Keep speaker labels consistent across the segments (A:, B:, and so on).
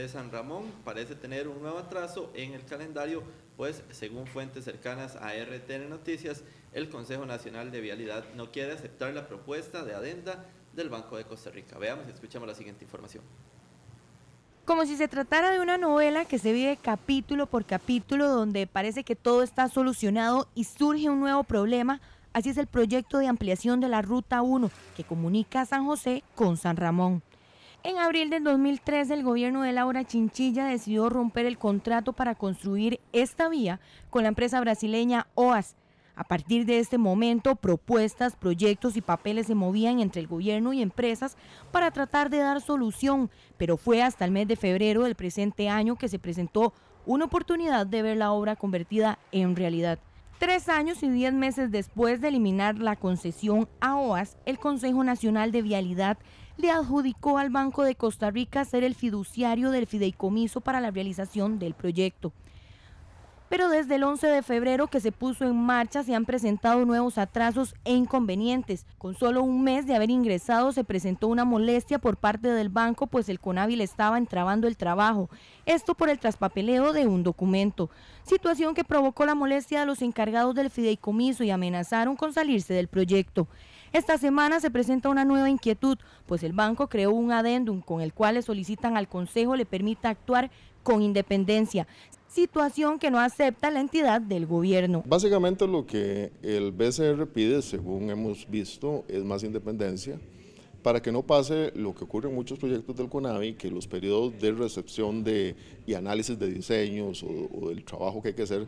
A: de San Ramón parece tener un nuevo atraso en el calendario, pues según fuentes cercanas a RTN Noticias, el Consejo Nacional de Vialidad no quiere aceptar la propuesta de adenda del Banco de Costa Rica. Veamos y escuchamos la siguiente información.
B: Como si se tratara de una novela que se vive capítulo por capítulo, donde parece que todo está solucionado y surge un nuevo problema, así es el proyecto de ampliación de la Ruta 1 que comunica a San José con San Ramón. En abril del 2013, el gobierno de Laura Chinchilla decidió romper el contrato para construir esta vía con la empresa brasileña OAS. A partir de este momento, propuestas, proyectos y papeles se movían entre el gobierno y empresas para tratar de dar solución, pero fue hasta el mes de febrero del presente año que se presentó una oportunidad de ver la obra convertida en realidad. 3 años y 10 meses después de eliminar la concesión a OAS, el Consejo Nacional de Vialidad le adjudicó al Banco de Costa Rica ser el fiduciario del fideicomiso para la realización del proyecto. Pero desde el 11 de febrero que se puso en marcha se han presentado nuevos atrasos e inconvenientes. Con solo un mes de haber ingresado se presentó una molestia por parte del banco, pues el CONAVI le estaba entrabando el trabajo. Esto por el traspapeleo de un documento. Situación que provocó la molestia de los encargados del fideicomiso y amenazaron con salirse del proyecto. Esta semana se presenta una nueva inquietud, pues el banco creó un adendum con el cual le solicitan al Consejo le permita actuar con independencia, situación que no acepta la entidad del gobierno.
C: Básicamente lo que el BCR pide, según hemos visto, es más independencia para que no pase lo que ocurre en muchos proyectos del CONAVI, que los periodos de recepción y análisis de diseños o del trabajo que hay que hacer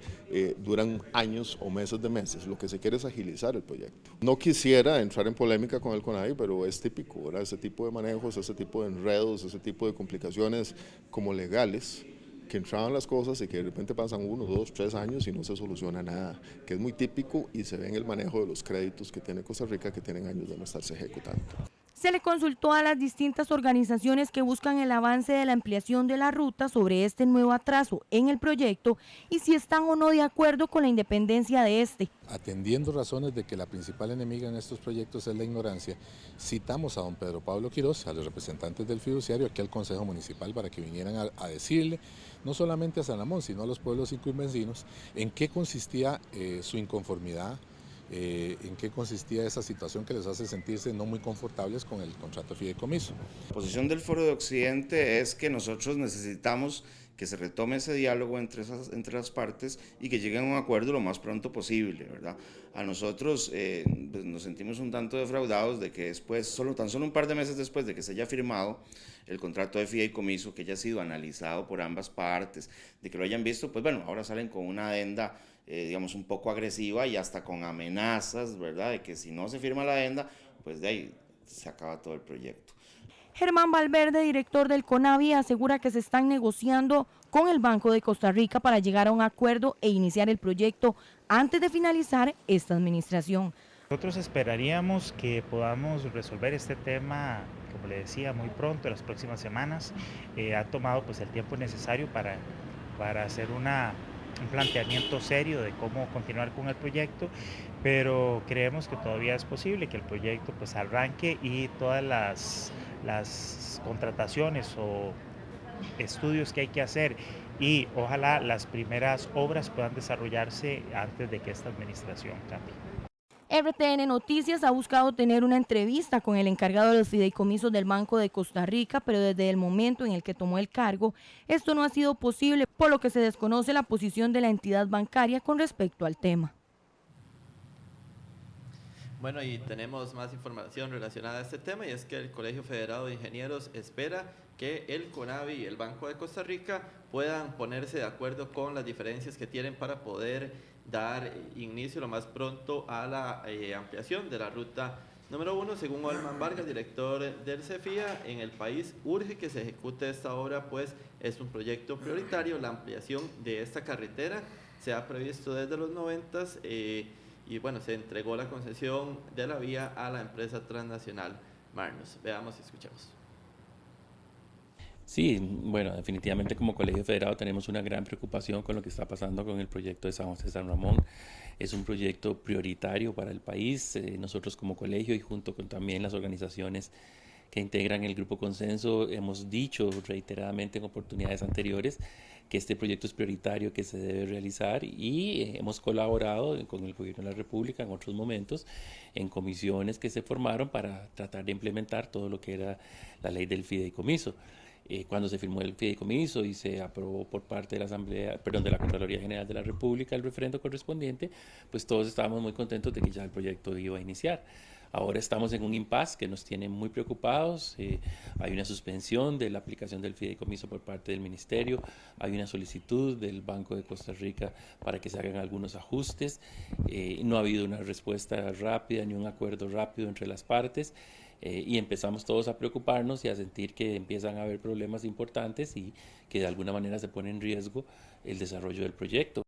C: duran años o meses de meses. Lo que se quiere es agilizar el proyecto. No quisiera entrar en polémica con el CONAVI, pero es típico, ¿verdad? Ese tipo de manejos, ese tipo de enredos, ese tipo de complicaciones como legales, que entraban las cosas y que de repente pasan 1, 2, 3 años y no se soluciona nada, que es muy típico y se ve en el manejo de los créditos que tiene Costa Rica, que tienen años de no estarse ejecutando.
B: Se le consultó a las distintas organizaciones que buscan el avance de la ampliación de la ruta sobre este nuevo atraso en el proyecto y si están o no de acuerdo con la independencia de este.
D: Atendiendo razones de que la principal enemiga en estos proyectos es la ignorancia, citamos a don Pedro Pablo Quiroz, a los representantes del fiduciario, aquí al Consejo Municipal para que vinieran a decirle, no solamente a San Ramón, sino a los pueblos circunvecinos, en qué consistía su inconformidad, en qué consistía esa situación que les hace sentirse no muy confortables con el contrato de fideicomiso.
E: La posición del Foro de Occidente es que nosotros necesitamos que se retome ese diálogo entre las partes y que lleguen a un acuerdo lo más pronto posible, ¿verdad? A nosotros pues nos sentimos un tanto defraudados de que después, tan solo un par de meses después de que se haya firmado el contrato de fideicomiso, que haya sido analizado por ambas partes, de que lo hayan visto, pues bueno, ahora salen con una adenda digamos, un poco agresiva y hasta con amenazas, ¿verdad?, de que si no se firma la adenda, pues de ahí se acaba todo el proyecto.
B: Germán Valverde, director del CONAVI, asegura que se están negociando con el Banco de Costa Rica para llegar a un acuerdo e iniciar el proyecto antes de finalizar esta administración.
F: Nosotros esperaríamos que podamos resolver este tema, como le decía, muy pronto, en las próximas semanas. Ha tomado pues el tiempo necesario para hacer un planteamiento serio de cómo continuar con el proyecto, pero creemos que todavía es posible que el proyecto pues arranque y todas las contrataciones o estudios que hay que hacer y ojalá las primeras obras puedan desarrollarse antes de que esta administración cambie.
B: RTN Noticias ha buscado tener una entrevista con el encargado de los fideicomisos del Banco de Costa Rica, pero desde el momento en el que tomó el cargo, esto no ha sido posible, por lo que se desconoce la posición de la entidad bancaria con respecto al tema.
A: Bueno, y tenemos más información relacionada a este tema, y es que el Colegio Federado de Ingenieros espera que el CONAVI y el Banco de Costa Rica puedan ponerse de acuerdo con las diferencias que tienen para poder dar inicio lo más pronto a la ampliación de la ruta número 1. Según Olman Vargas, director del CEFIA, en el país urge que se ejecute esta obra, pues es un proyecto prioritario. La ampliación de esta carretera se ha previsto desde los 90 y bueno, se entregó la concesión de la vía a la empresa transnacional Marnus. Veamos y escuchemos.
G: Sí, bueno, definitivamente como Colegio Federado tenemos una gran preocupación con lo que está pasando con el proyecto de San José San Ramón. Es un proyecto prioritario para el país. Nosotros como colegio y junto con también las organizaciones que integran el Grupo Consenso hemos dicho reiteradamente en oportunidades anteriores que este proyecto es prioritario, que se debe realizar, y hemos colaborado con el Gobierno de la República en otros momentos en comisiones que se formaron para tratar de implementar todo lo que era la ley del fideicomiso. Cuando se firmó el fideicomiso y se aprobó por parte de la Asamblea, perdón, de la Contraloría General de la República el referendo correspondiente, pues todos estábamos muy contentos de que ya el proyecto iba a iniciar. Ahora estamos en un impasse que nos tiene muy preocupados. Hay una suspensión de la aplicación del fideicomiso por parte del Ministerio. Hay una solicitud del Banco de Costa Rica para que se hagan algunos ajustes. No ha habido una respuesta rápida ni un acuerdo rápido entre las partes. Y empezamos todos a preocuparnos y a sentir que empiezan a haber problemas importantes y que de alguna manera se pone en riesgo el desarrollo del proyecto.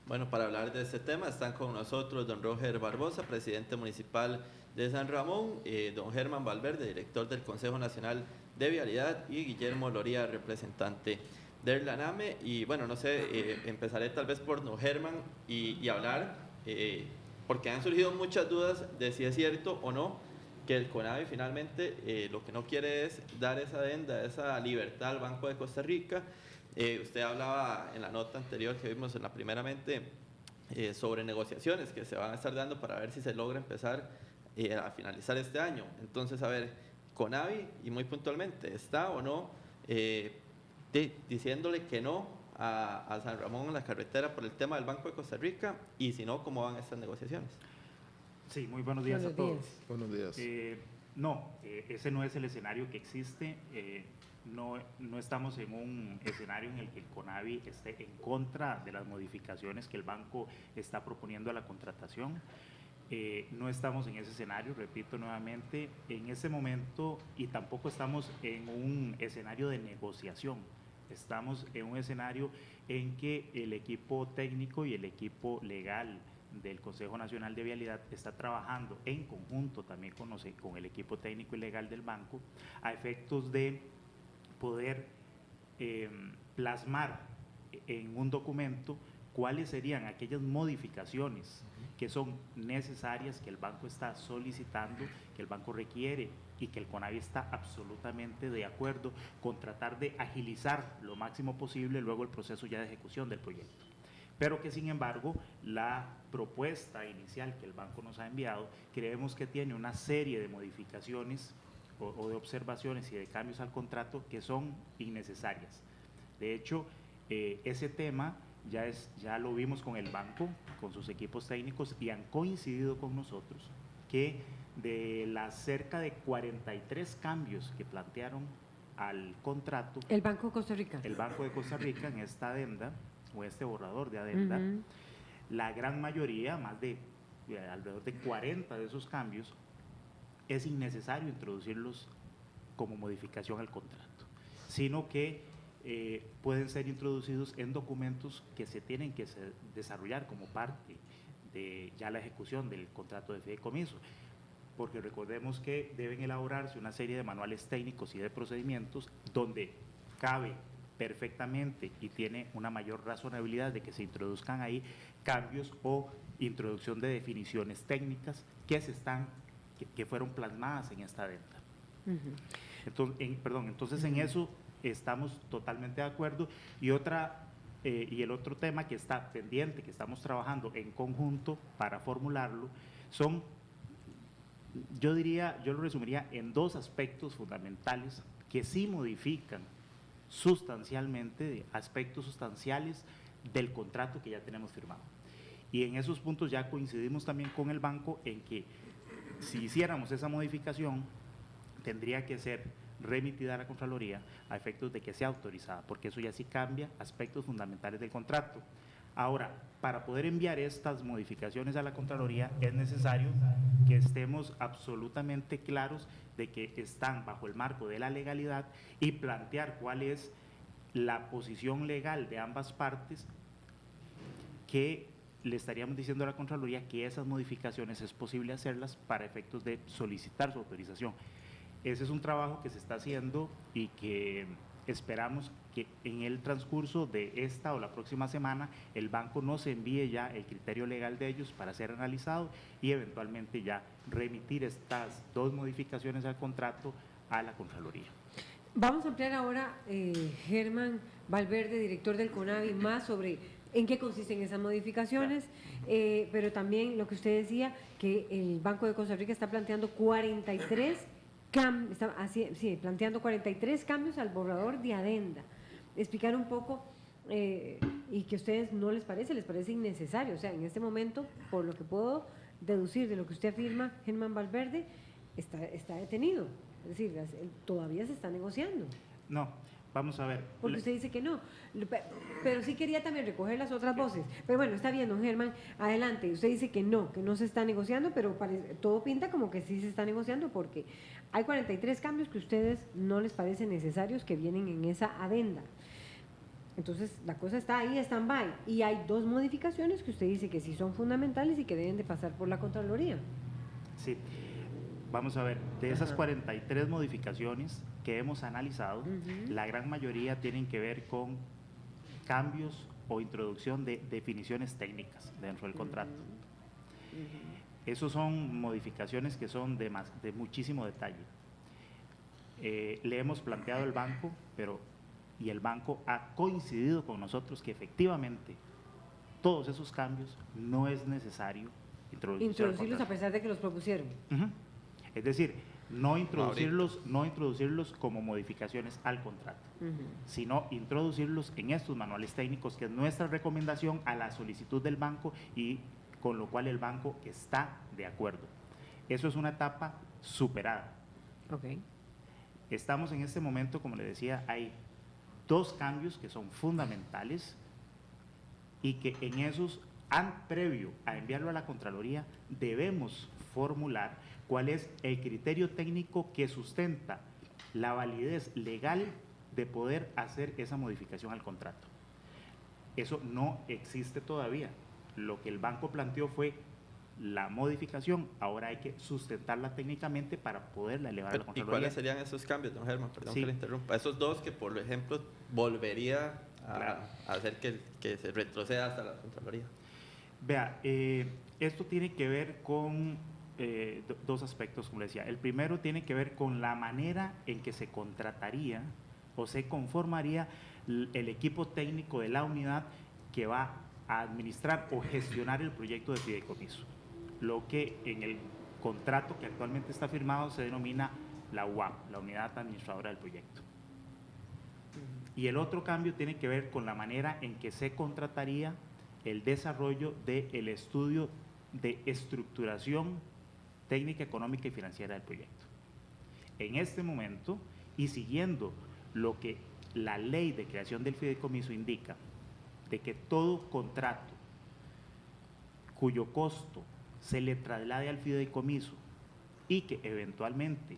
A: Bueno, para hablar de este tema están con nosotros don Roger Barbosa, presidente municipal de San Ramón, don Germán Valverde, director del Consejo Nacional de Vialidad, y Guillermo Loría, representante del LANAME. Y bueno, no sé, empezaré tal vez por don Germán y hablar, porque han surgido muchas dudas de si es cierto o no que el CONAVI finalmente lo que no quiere es dar esa adenda, esa libertad al Banco de Costa Rica. Usted hablaba en la nota anterior que vimos en la primeramente sobre negociaciones que se van a estar dando para ver si se logra empezar a finalizar este año. Entonces, a ver, CONAVI, y muy puntualmente, ¿está o no diciéndole que no a San Ramón en la carretera por el tema del Banco de Costa Rica? Y si no, ¿cómo van estas negociaciones?
F: Sí, muy buenos días a todos.
C: Buenos días.
F: No, ese no es el escenario que existe. No estamos en un escenario en el que el CONAVI esté en contra de las modificaciones que el banco está proponiendo a la contratación. No estamos en ese escenario, repito nuevamente, en ese momento, y tampoco estamos en un escenario de negociación. Estamos en un escenario en que el equipo técnico y el equipo legal del Consejo Nacional de Vialidad está trabajando en conjunto también con el equipo técnico y legal del banco a efectos de poder plasmar en un documento cuáles serían aquellas modificaciones que son necesarias, que el banco está solicitando, que el banco requiere y que el CONAVI está absolutamente de acuerdo con tratar de agilizar lo máximo posible luego el proceso ya de ejecución del proyecto. Pero que sin embargo la propuesta inicial que el banco nos ha enviado creemos que tiene una serie de modificaciones o de observaciones y de cambios al contrato que son innecesarias. De hecho, ese tema ya lo vimos con el banco, con sus equipos técnicos, y han coincidido con nosotros que de las cerca de 43 cambios que plantearon al contrato,
H: el Banco de Costa Rica,
F: el Banco de Costa Rica en esta adenda o este borrador de adenda, la gran mayoría, más de alrededor de 40 de esos cambios, es innecesario introducirlos como modificación al contrato, sino que pueden ser introducidos en documentos que se tienen que desarrollar como parte de ya la ejecución del contrato de fideicomiso, porque recordemos que deben elaborarse una serie de manuales técnicos y de procedimientos donde cabe perfectamente y tiene una mayor razonabilidad de que se introduzcan ahí cambios o introducción de definiciones técnicas que fueron plasmadas en esta adenda. Entonces en eso estamos totalmente de acuerdo. Y el otro tema que está pendiente, que estamos trabajando en conjunto para formularlo, yo lo resumiría en dos aspectos fundamentales que sí modifican sustancialmente, aspectos sustanciales del contrato que ya tenemos firmado. Y en esos puntos ya coincidimos también con el banco en que si hiciéramos esa modificación, tendría que ser remitida a la Contraloría a efectos de que sea autorizada, porque eso ya sí cambia aspectos fundamentales del contrato. Ahora, para poder enviar estas modificaciones a la Contraloría es necesario que estemos absolutamente claros de que están bajo el marco de la legalidad y plantear cuál es la posición legal de ambas partes, que le estaríamos diciendo a la Contraloría que esas modificaciones es posible hacerlas para efectos de solicitar su autorización. Ese es un trabajo que se está haciendo y que Esperamos que en el transcurso de esta o la próxima semana el banco nos envíe ya el criterio legal de ellos para ser analizado y eventualmente ya remitir estas 2 modificaciones al contrato a la Contraloría.
H: Vamos a ampliar ahora, Germán Valverde, director del CONAVI, más sobre en qué consisten esas modificaciones, pero también lo que usted decía, que el Banco de Costa Rica está planteando 43 planteando 43 cambios al borrador de adenda. Explicar un poco, y que a ustedes no les parece innecesario. O sea, en este momento, por lo que puedo deducir de lo que usted afirma, Germán Valverde, está detenido. Es decir, todavía se está negociando.
F: No, vamos a ver.
H: Porque usted dice que no, pero sí quería también recoger las otras voces. Pero bueno, está bien, don Germán, adelante. Usted dice que no se está negociando, pero todo pinta como que sí se está negociando, porque hay 43 cambios que a ustedes no les parecen necesarios que vienen en esa adenda. Entonces, la cosa está ahí, stand-by. Y hay 2 modificaciones que usted dice que sí son fundamentales y que deben de pasar por la Contraloría.
F: Sí. Vamos a ver, de esas 43 modificaciones que hemos analizado, la gran mayoría tienen que ver con cambios o introducción de definiciones técnicas dentro del contrato. Esos son modificaciones que son de muchísimo detalle. Le hemos planteado al banco, y el banco ha coincidido con nosotros que efectivamente todos esos cambios no es necesario introducirlos
H: a pesar de que los propusieron.
F: Es decir, no introducirlos como modificaciones al contrato, sino introducirlos en estos manuales técnicos, que es nuestra recomendación a la solicitud del banco y con lo cual el banco está de acuerdo. Eso es una etapa superada.
H: Okay.
F: Estamos en este momento, como le decía, hay 2 cambios que son fundamentales y que en esos, previo a enviarlo a la Contraloría, debemos formular cuál es el criterio técnico que sustenta la validez legal de poder hacer esa modificación al contrato. Eso no existe todavía. Lo que el banco planteó fue la modificación, ahora hay que sustentarla técnicamente para poderla elevar a la Contraloría.
A: ¿Y cuáles serían esos cambios, don Germán? Perdón que le interrumpa. Esos 2 que, por ejemplo, volvería a hacer que se retroceda hasta la Contraloría.
F: Vea, esto tiene que ver con 2 aspectos, como le decía. El primero tiene que ver con la manera en que se contrataría o se conformaría el equipo técnico de la unidad que va a administrar o gestionar el proyecto de fideicomiso, lo que en el contrato que actualmente está firmado se denomina la UAP, la Unidad Administradora del Proyecto. Y el otro cambio tiene que ver con la manera en que se contrataría el desarrollo del estudio de estructuración técnica, económica y financiera del proyecto. En este momento, y siguiendo lo que la ley de creación del fideicomiso indica, de que todo contrato cuyo costo se le traslade al fideicomiso y que eventualmente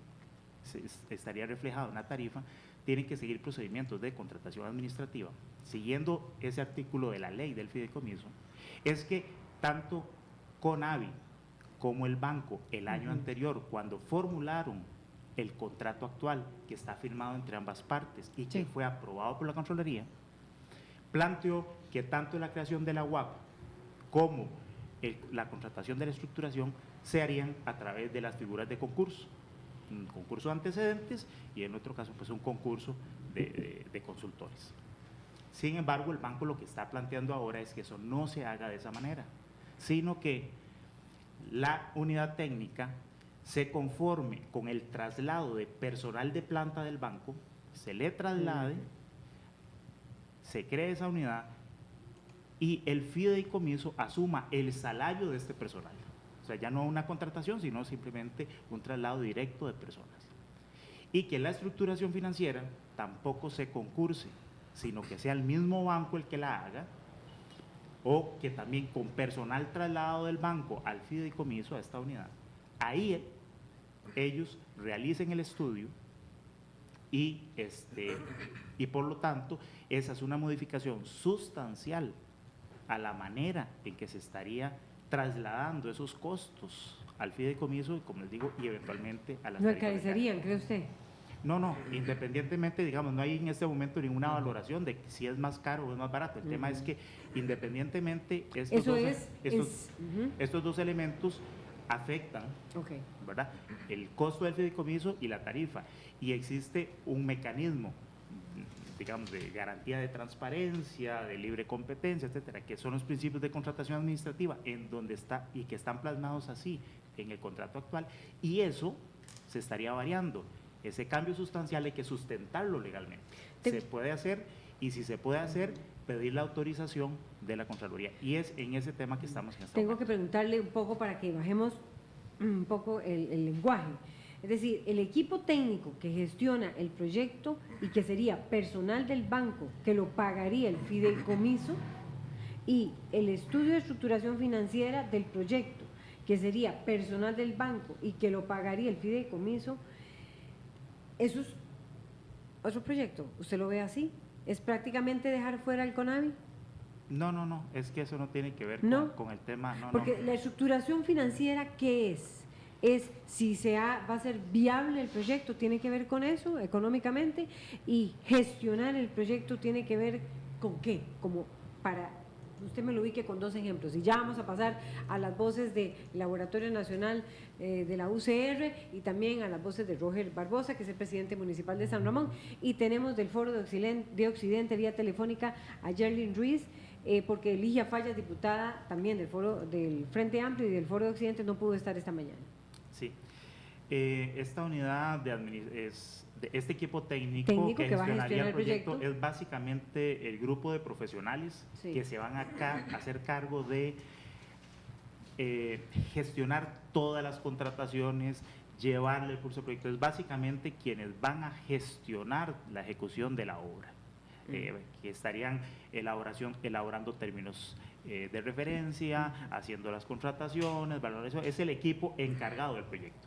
F: estaría reflejado en la tarifa, tienen que seguir procedimientos de contratación administrativa. Siguiendo ese artículo de la ley del fideicomiso, es que tanto CONAVI como el banco el año anterior, cuando formularon el contrato actual que está firmado entre ambas partes y que fue aprobado por la Contraloría, planteó que tanto la creación de la UAP como la contratación de la estructuración se harían a través de las figuras de concurso, un concurso de antecedentes y en otro caso pues un concurso de consultores. Sin embargo, el banco lo que está planteando ahora es que eso no se haga de esa manera, sino que la unidad técnica se conforme con el traslado de personal de planta del banco, se le traslade, se cree esa unidad y el fideicomiso asuma el salario de este personal. O sea, ya no una contratación, sino simplemente un traslado directo de personas. Y que la estructuración financiera tampoco se concurse, sino que sea el mismo banco el que la haga, o que también con personal trasladado del banco al fideicomiso, a esta unidad, ahí ellos realicen el estudio y por lo tanto esa es una modificación sustancial a la manera en que se estaría trasladando esos costos al fideicomiso, como les digo, y eventualmente a las
H: ¿No encarecerían, cree usted?
F: No, independientemente, digamos, no hay en este momento ninguna valoración de si es más caro o es más barato. El tema es que independientemente estos dos elementos afectan, ¿verdad?, el costo del fideicomiso y la tarifa. Y existe un mecanismo, digamos, de garantía de transparencia, de libre competencia, etcétera, que son los principios de contratación administrativa, en donde está y que están plasmados así en el contrato actual, y eso se estaría variando. Ese cambio sustancial hay que sustentarlo legalmente. Se puede hacer, y si se puede hacer, pedir la autorización de la Contraloría. Y es en ese tema que estamos en este momento.
H: Tengo que preguntarle un poco para que bajemos un poco el lenguaje. Es decir, el equipo técnico que gestiona el proyecto y que sería personal del banco que lo pagaría el fideicomiso, y el estudio de estructuración financiera del proyecto que sería personal del banco y que lo pagaría el fideicomiso, eso es otro proyecto. ¿Usted lo ve así? ¿Es prácticamente dejar fuera el CONAVI?
F: No, es que eso no tiene que ver con el tema.
H: Porque la estructuración financiera, ¿qué es? Es si va a ser viable el proyecto, tiene que ver con eso económicamente, y gestionar el proyecto tiene que ver con qué, como para usted me lo ubique con dos ejemplos, y ya vamos a pasar a las voces del Laboratorio Nacional de la UCR y también a las voces de Roger Barbosa, que es el presidente municipal de San Ramón, y tenemos del Foro de Occidente vía telefónica a Yerlin Ruiz, porque Ligia Fallas, diputada también del Frente Amplio y del Foro de Occidente, no pudo estar esta mañana.
F: Sí, esta unidad este equipo técnico que gestionaría el proyecto es básicamente el grupo de profesionales que se van a hacer cargo de gestionar todas las contrataciones, llevarle el curso de proyecto. Es básicamente quienes van a gestionar la ejecución de la obra, que estarían elaborando términos de referencia, haciendo las contrataciones, valoración. Es el equipo encargado del proyecto.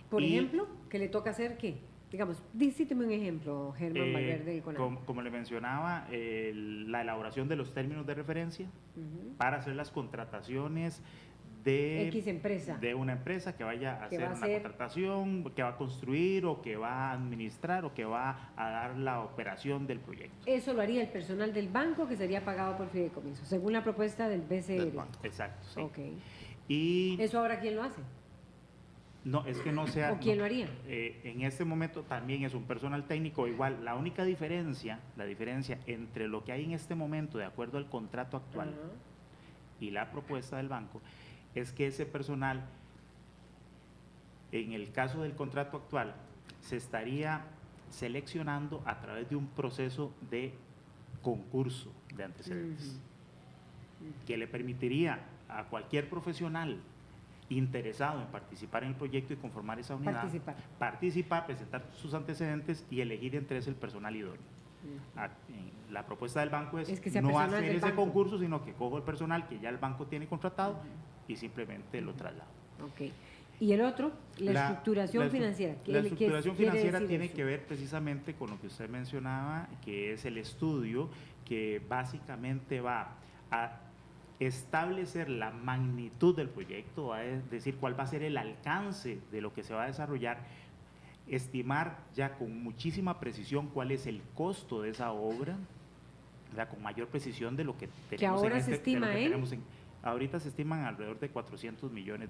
H: Por ejemplo, ¿qué le toca hacer qué? Digamos, cíteme un ejemplo, Germán Valverde del CONAVI.
F: Como le mencionaba, la elaboración de los términos de referencia para hacer las contrataciones de una empresa que vaya a hacer una contratación, que va a construir o que va a administrar o que va a dar la operación del proyecto.
H: Eso lo haría el personal del banco, que sería pagado por fideicomiso, según la propuesta del BCR.
F: Exacto, sí.
H: Okay.
F: Y
H: ¿eso ahora quién lo hace?
F: No, es que no sea...
H: ¿O quién lo haría?
F: En este momento también es un personal técnico igual. La única diferencia, entre lo que hay en este momento, de acuerdo al contrato actual y la propuesta del banco, es que ese personal, en el caso del contrato actual, se estaría seleccionando a través de un proceso de concurso de antecedentes, que le permitiría a cualquier profesional interesado en participar en el proyecto y conformar esa unidad, participar, presentar sus antecedentes y elegir entre ese el personal idóneo. La propuesta del banco es que no hacer ese concurso, sino que cojo el personal que ya el banco tiene contratado y simplemente lo traslado.
H: Okay. Y el otro, la estructuración financiera.
F: La estructuración financiera tiene que ver precisamente con lo que usted mencionaba, que es el estudio que básicamente va a establecer la magnitud del proyecto, es decir, cuál va a ser el alcance de lo que se va a desarrollar, estimar ya con muchísima precisión cuál es el costo de esa obra, ya con mayor precisión de lo que tenemos.
H: Que ahora se estima
F: ahorita se estiman alrededor de $400 millones,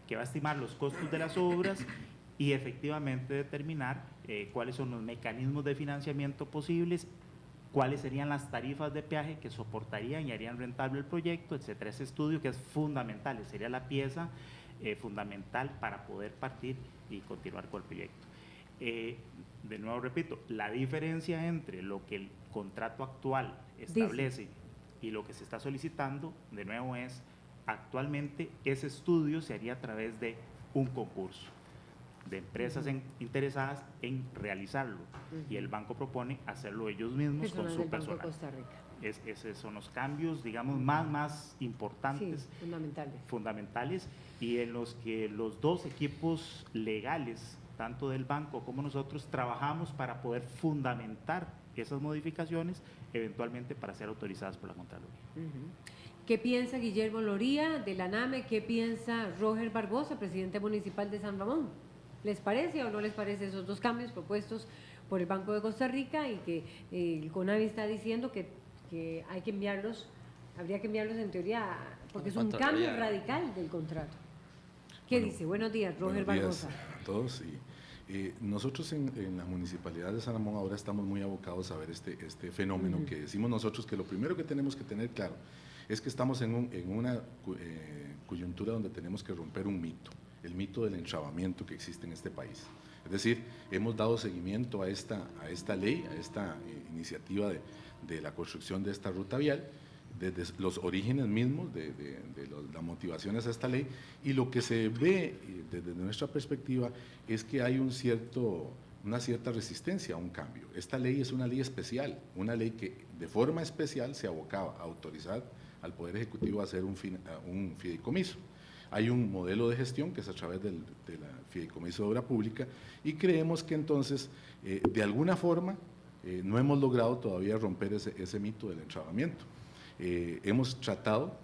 F: que va a estimar los costos de las obras y efectivamente determinar cuáles son los mecanismos de financiamiento posibles, cuáles serían las tarifas de peaje que soportarían y harían rentable el proyecto, etcétera. Ese estudio que es fundamental, sería la pieza fundamental para poder partir y continuar con el proyecto. De nuevo repito, la diferencia entre lo que el contrato actual establece y lo que se está solicitando, de nuevo, es actualmente ese estudio se haría a través de un concurso de empresas interesadas en realizarlo, y el banco propone hacerlo ellos mismos con su personal. Esos son los cambios, digamos, más importantes, fundamentales, y en los que los dos equipos legales, tanto del banco como nosotros, trabajamos para poder fundamentar esas modificaciones, eventualmente para ser autorizadas por la Contraloría.
H: ¿Qué piensa Guillermo Loría de la NAME? ¿Qué piensa Roger Barbosa, presidente municipal de San Ramón? ¿Les parece o no les parece esos dos cambios propuestos por el Banco de Costa Rica y que el CONAVI está diciendo que hay que enviarlos, habría que enviarlos en teoría, porque es un cambio radical del contrato? ¿Qué dice? Buenos días, Roger Barbosa.
D: Buenos días a todos. Nosotros en la Municipalidad de San Ramón ahora estamos muy abocados a ver este fenómeno que decimos nosotros que lo primero que tenemos que tener claro es que estamos en una coyuntura donde tenemos que romper un mito, el mito del enchavamiento que existe en este país. Es decir, hemos dado seguimiento a esta ley, a esta iniciativa de la construcción de esta ruta vial, desde los orígenes mismos de las motivaciones a esta ley, y lo que se ve desde nuestra perspectiva es que hay una cierta resistencia a un cambio. Esta ley es una ley especial, una ley que de forma especial se abocaba a autorizar al Poder Ejecutivo a hacer un fideicomiso. Hay un modelo de gestión que es a través del fideicomiso de obra pública, y creemos que entonces, de alguna forma, no hemos logrado todavía romper ese mito del enchavamiento. Hemos tratado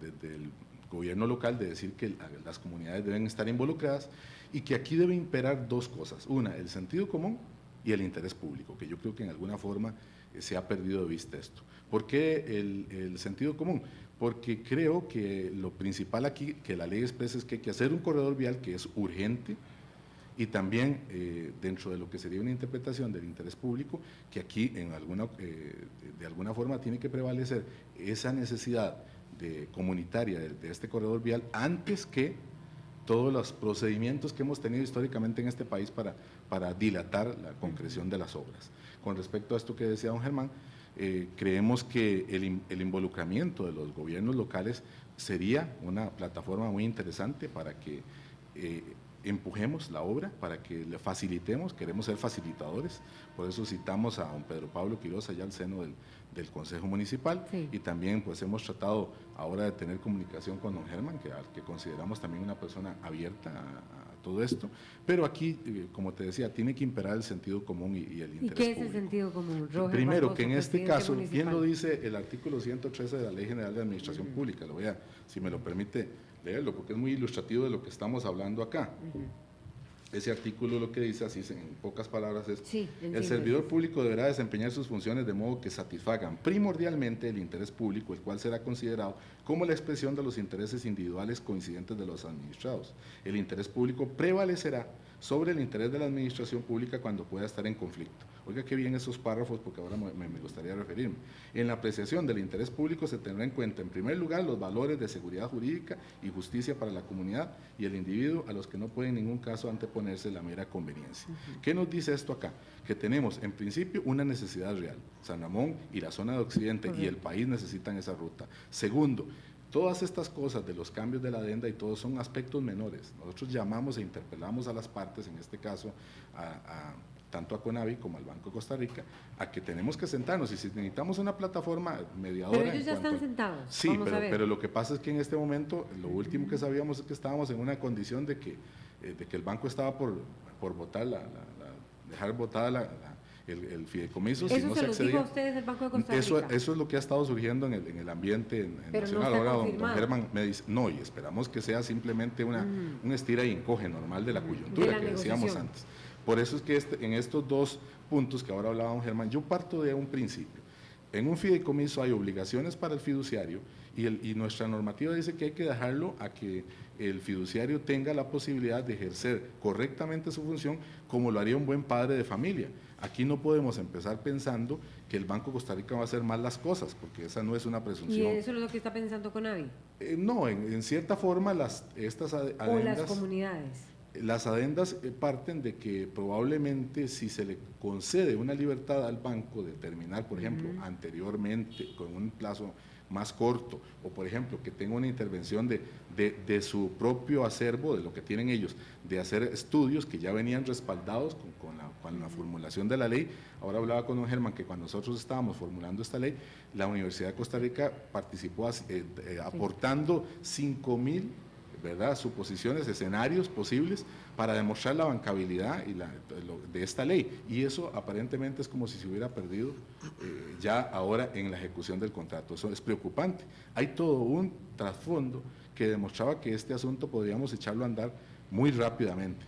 D: desde el gobierno local de decir que las comunidades deben estar involucradas y que aquí debe imperar dos cosas: una, el sentido común, y el interés público, que yo creo que en alguna forma se ha perdido de vista esto. ¿Por qué el sentido común? Porque creo que lo principal aquí que la ley expresa es que hay que hacer un corredor vial que es urgente, y también dentro de lo que sería una interpretación del interés público, que aquí de alguna forma tiene que prevalecer esa necesidad comunitaria de este corredor vial antes que todos los procedimientos que hemos tenido históricamente en este país para dilatar la concreción de las obras. Con respecto a esto que decía don Germán, creemos que el involucramiento de los gobiernos locales sería una plataforma muy interesante para que empujemos la obra, para que le facilitemos. Queremos ser facilitadores, por eso citamos a don Pedro Pablo Quiroz allá al seno del Consejo Municipal, sí. Y también pues hemos tratado ahora de tener comunicación con don Germán, que consideramos también una persona abierta a todo esto, pero aquí, como te decía, tiene que imperar el sentido común y el interés público.
H: ¿Y qué es el sentido común, Roger
D: Primero,
H: Barbosa,
D: que en este caso,
H: municipal?
D: bien lo dice el artículo 113 de la Ley General de Administración Pública, lo voy a, si me lo permite, leerlo, porque es muy ilustrativo de lo que estamos hablando acá. Ese artículo lo que dice, así en pocas palabras, es: sí, el servidor público deberá desempeñar sus funciones de modo que satisfagan primordialmente el interés público, el cual será considerado como la expresión de los intereses individuales coincidentes de los administrados. El interés público prevalecerá sobre el interés de la administración pública cuando pueda estar en conflicto. Oiga qué bien esos párrafos, porque ahora me gustaría referirme. En la apreciación del interés público se tendrá en cuenta, en primer lugar, los valores de seguridad jurídica y justicia para la comunidad y el individuo, a los que no puede en ningún caso anteponerse la mera conveniencia. ¿Qué nos dice esto acá? Que tenemos, en principio, una necesidad real. San Ramón y la zona de Occidente y el país necesitan esa ruta. Segundo, todas estas cosas de los cambios de la adenda y todo son aspectos menores. Nosotros llamamos e interpelamos a las partes, en este caso tanto a CONAVI como al Banco de Costa Rica, a que tenemos que sentarnos, y si necesitamos una plataforma mediadora.
H: Pero ellos ya están sentados.
D: Sí, pero lo que pasa es que en este momento, lo último que sabíamos es que estábamos en una condición de que el banco estaba por votar dejar votada el fideicomiso.
H: ¿Eso
D: si no
H: se
D: accedía.
H: Los dijo a ustedes el Banco de Costa Rica?
D: Eso es lo que ha estado surgiendo en el ambiente nacional.
H: No
D: ahora don Germán me dice, no, y esperamos que sea simplemente un estira y encoge normal de la coyuntura que decíamos antes. Por eso es que en estos dos puntos que ahora hablaba don Germán, yo parto de un principio. En un fideicomiso hay obligaciones para el fiduciario, y nuestra normativa dice que hay que dejarlo a que el fiduciario tenga la posibilidad de ejercer correctamente su función como lo haría un buen padre de familia. Aquí no podemos empezar pensando que el Banco de Costa Rica va a hacer mal las cosas, porque esa no es una presunción.
H: ¿Y eso es lo que está pensando CONAVI?
D: No, en cierta forma estas adendas…
H: ¿O las comunidades?
D: Las adendas parten de que probablemente si se le concede una libertad al banco de terminar, por ejemplo, anteriormente con un plazo más corto, o por ejemplo que tenga una intervención de su propio acervo, de lo que tienen ellos, de hacer estudios que ya venían respaldados con la formulación de la ley. Ahora hablaba con don Germán que cuando nosotros estábamos formulando esta ley, la Universidad de Costa Rica participó aportando 5,000 suposiciones, escenarios posibles para demostrar la bancabilidad de esta ley, y eso aparentemente es como si se hubiera perdido ya ahora en la ejecución del contrato. Eso es preocupante. Hay todo un trasfondo que demostraba que este asunto podríamos echarlo a andar muy rápidamente.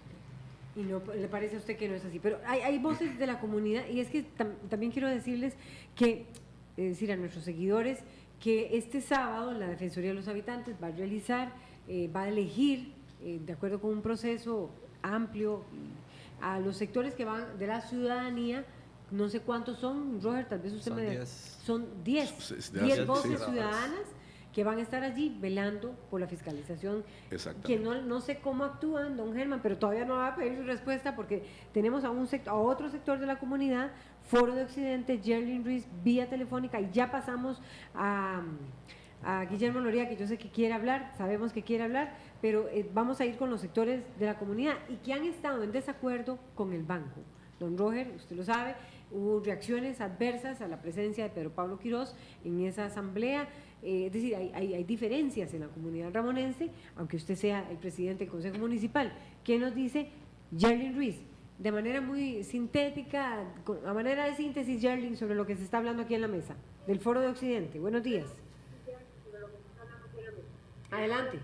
H: Y no le parece a usted que no es así. Pero hay voces de la comunidad, y es que también quiero decirles que, es decir, a nuestros seguidores, que este sábado la Defensoría de los Habitantes va a realizar, va a elegir, de acuerdo con un proceso amplio, a los sectores que van de la ciudadanía. No sé cuántos son, Roger, tal vez usted
A: Son
H: me diga.
A: 10.
H: Son 10 voces ciudadanas que van a estar allí velando por la fiscalización, que no sé cómo actúan, don Germán, pero todavía no va a pedir su respuesta porque tenemos a otro sector de la comunidad, Foro de Occidente, Gerlin Ruiz, vía telefónica, y ya pasamos a Guillermo Loría, que yo sé que quiere hablar, sabemos que quiere hablar, pero vamos a ir con los sectores de la comunidad y que han estado en desacuerdo con el banco. Don Roger, usted lo sabe, hubo reacciones adversas a la presencia de Pedro Pablo Quirós en esa asamblea, es decir, hay diferencias en la comunidad ramonense, aunque usted sea el presidente del Consejo Municipal. ¿Qué nos dice Gerlin Ruiz? De manera muy sintética, a manera de síntesis, Gerlin, sobre lo que se está hablando aquí en la mesa, del Foro de Occidente. Buenos días. Adelante.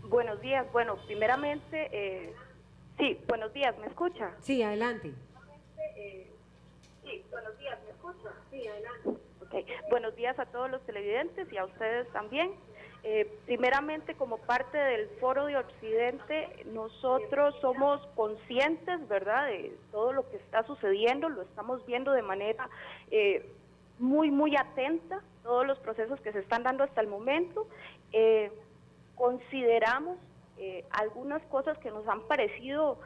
I: Buenos días. Bueno, primeramente, sí, buenos días, ¿me escucha?
H: Sí, adelante.
I: Sí, buenos días, ¿me escucha? Sí, adelante. Okay. Buenos días a todos los televidentes y a ustedes también. Primeramente, como parte del Foro de Occidente, nosotros somos conscientes, ¿verdad?, de todo lo que está sucediendo, lo estamos viendo de manera muy atenta, todos los procesos que se están dando hasta el momento. Consideramos algunas cosas que nos han parecido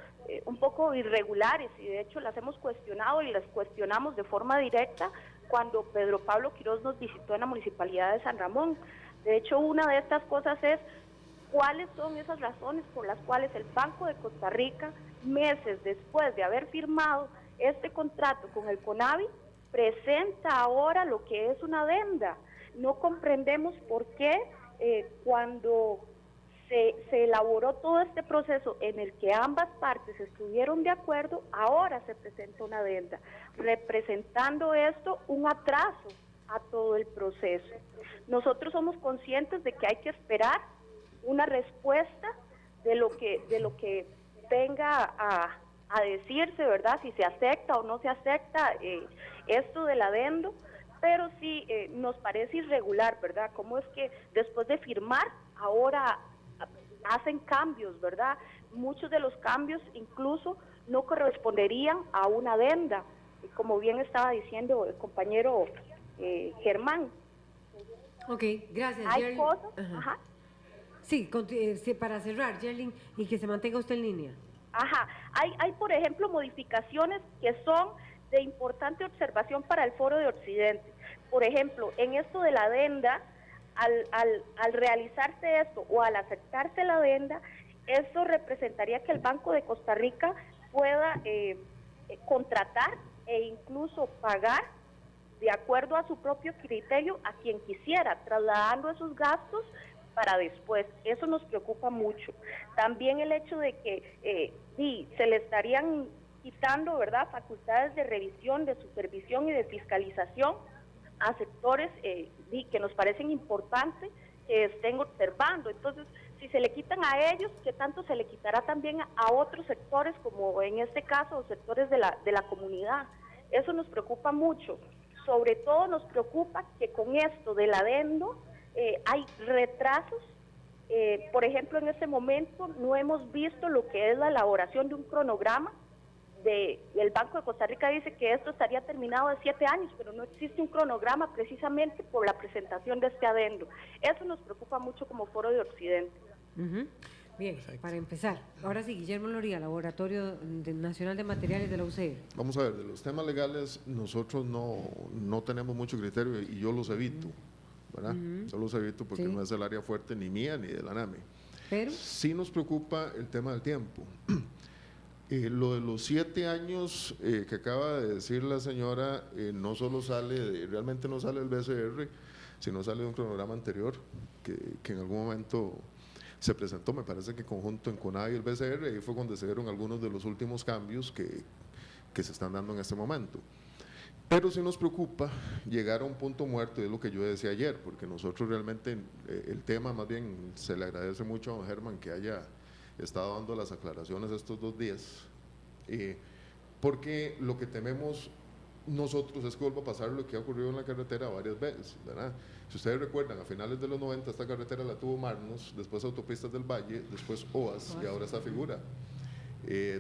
I: un poco irregulares, y de hecho las hemos cuestionado y las cuestionamos de forma directa cuando Pedro Pablo Quirós nos visitó en la Municipalidad de San Ramón. De hecho, una de estas cosas es cuáles son esas razones por las cuales el Banco de Costa Rica, meses después de haber firmado este contrato con el CONAVI, presenta ahora lo que es una adenda. No comprendemos por qué cuando se elaboró todo este proceso en el que ambas partes estuvieron de acuerdo, ahora se presenta una adenda, representando esto un atraso a todo el proceso. Nosotros somos conscientes de que hay que esperar una respuesta de lo que venga a decirse, ¿verdad?, si se acepta o no se acepta esto del adendo, pero sí nos parece irregular, ¿verdad?, cómo es que después de firmar ahora hacen cambios, ¿verdad? Muchos de los cambios incluso no corresponderían a una adenda, como bien estaba diciendo el compañero Germán.
H: Ok, gracias.
I: Hay cosas, ajá.
H: Sí, para cerrar, Gerlin, y que se mantenga usted en línea.
I: Ajá, hay por ejemplo modificaciones que son de importante observación para el Foro de Occidente. Por ejemplo, en esto de la adenda, al realizarse esto o al aceptarse la adenda, esto representaría que el Banco de Costa Rica pueda contratar e incluso pagar de acuerdo a su propio criterio a quien quisiera, trasladando esos gastos para después. Eso nos preocupa mucho. También el hecho de que se le estarían quitando, ¿verdad?, facultades de revisión, de supervisión y de fiscalización a sectores que nos parecen importantes que estén observando. Entonces, si se le quitan a ellos, ¿qué tanto se le quitará también a otros sectores, como en este caso, sectores de la comunidad? Eso nos preocupa mucho. Sobre todo nos preocupa que con esto del adendo hay retrasos. Por ejemplo, en este momento no hemos visto lo que es la elaboración de un cronograma. El Banco de Costa Rica dice que esto estaría terminado de 7 años, pero no existe un cronograma precisamente por la presentación de este adendo. Eso nos preocupa mucho como Foro de Occidente.
H: Bien, perfecto. Para empezar, ahora sí, Guillermo Loría, Laboratorio Nacional de Materiales de la UCR.
C: Vamos a ver, de los temas legales nosotros no tenemos mucho criterio y yo los evito, ¿verdad? Yo los evito porque no es el área fuerte ni mía ni de la NAME. Pero sí nos preocupa el tema del tiempo. Lo de los 7 años que acaba de decir la señora, no solo realmente no sale del BCR, sino sale de un cronograma anterior que en algún momento se presentó, me parece que conjunto en CONAVI y el BCR, ahí fue cuando se dieron algunos de los últimos cambios que se están dando en este momento. Pero sí nos preocupa llegar a un punto muerto, es lo que yo decía ayer, porque nosotros realmente el tema, más bien se le agradece mucho a don Germán que haya estado dando las aclaraciones estos 2 días, porque lo que tememos nosotros es que vuelva a pasar lo que ha ocurrido en la carretera varias veces, ¿verdad? Si ustedes recuerdan, a finales de los 90 esta carretera la tuvo Marnos, después Autopistas del Valle, después OAS y ahora esta figura.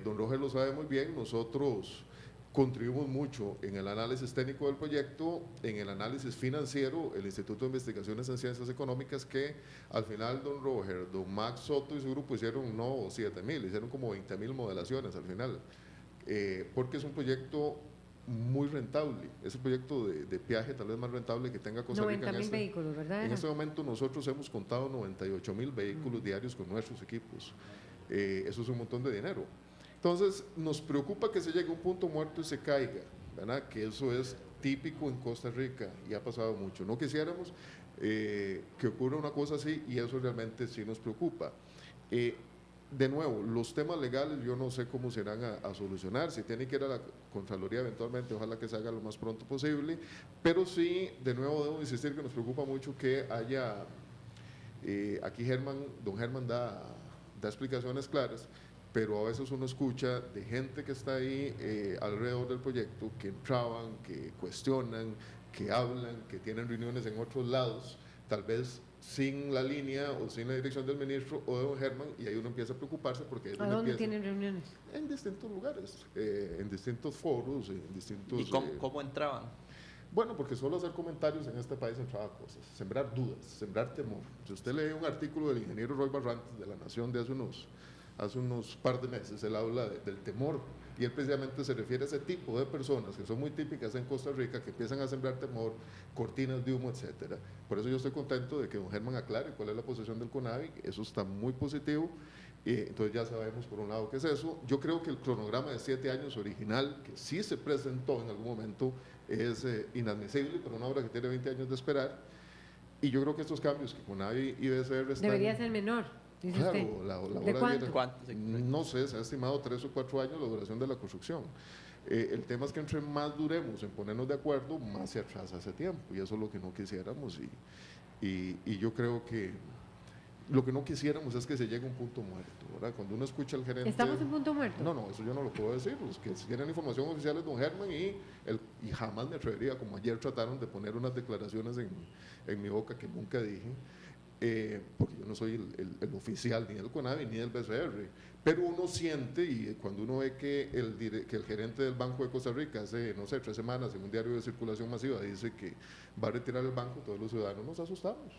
C: Don Roger lo sabe muy bien, nosotros contribuimos mucho en el análisis técnico del proyecto, en el análisis financiero, el Instituto de Investigaciones en Ciencias Económicas, que al final don Roger, don Max Soto y su grupo hicieron no 7.000, hicieron como 20.000 modelaciones al final, porque es un proyecto muy rentable, es el proyecto de peaje tal vez más rentable que tenga Costa Rica.
H: 90.000 vehículos, ¿verdad?
C: En este momento nosotros hemos contado 98.000 vehículos diarios con nuestros equipos. Eso es un montón de dinero. Entonces nos preocupa que se llegue a un punto muerto y se caiga, ¿verdad? Que eso es típico en Costa Rica y ha pasado mucho. No quisiéramos que ocurra una cosa así y eso realmente sí nos preocupa. De nuevo, los temas legales yo no sé cómo se irán a solucionar, si tiene que ir a la Contraloría eventualmente, ojalá que se haga lo más pronto posible, pero sí, de nuevo debo insistir que nos preocupa mucho que haya, aquí don Germán da explicaciones claras, pero a veces uno escucha de gente que está ahí alrededor del proyecto, que entraban, que cuestionan, que hablan, que tienen reuniones en otros lados, tal vez sin la línea o sin la dirección del ministro o de don Germán, y ahí uno empieza a preocuparse porque...
H: ¿A dónde tienen reuniones?
C: En distintos lugares, en distintos foros, en distintos...
A: ¿Y cómo entraban?
C: Bueno, porque solo hacer comentarios en este país entraba cosas, sembrar dudas, sembrar temor. Si usted lee un artículo del ingeniero Roy Barrantes de La Nación de hace unos par de meses, él habla del temor, y él precisamente se refiere a ese tipo de personas que son muy típicas en Costa Rica, que empiezan a sembrar temor, cortinas de humo, etcétera. Por eso yo estoy contento de que don Germán aclare cuál es la posición del CONAVI, eso está muy positivo, entonces ya sabemos por un lado qué es eso. Yo creo que el cronograma de 7 años original, que sí se presentó en algún momento, es inadmisible para una obra que tiene 20 años de esperar, y yo creo que estos cambios que CONAVI y BCR están...
H: Debería ser menor. Dice
C: claro,
H: usted.
C: la
H: ¿De
C: obra
A: cuánto?
C: no sé, se ha estimado 3 o 4 años la duración de la construcción. El tema es que entre más duremos en ponernos de acuerdo, más se atrasa ese tiempo, y eso es lo que no quisiéramos, y yo creo que lo que no quisiéramos es que se llegue a un punto muerto, ¿verdad? Cuando uno escucha al gerente...
H: ¿Estamos en punto muerto?
C: No, eso yo no lo puedo decir, los que tienen información oficial es don Germán y jamás me atrevería, como ayer trataron de poner unas declaraciones en mi boca que nunca dije, porque yo no soy el oficial ni del CONAVI ni del BCR, pero uno siente, y cuando uno ve que el gerente del Banco de Costa Rica hace, no sé, 3 semanas en un diario de circulación masiva dice que va a retirar el banco, todos los ciudadanos nos asustamos,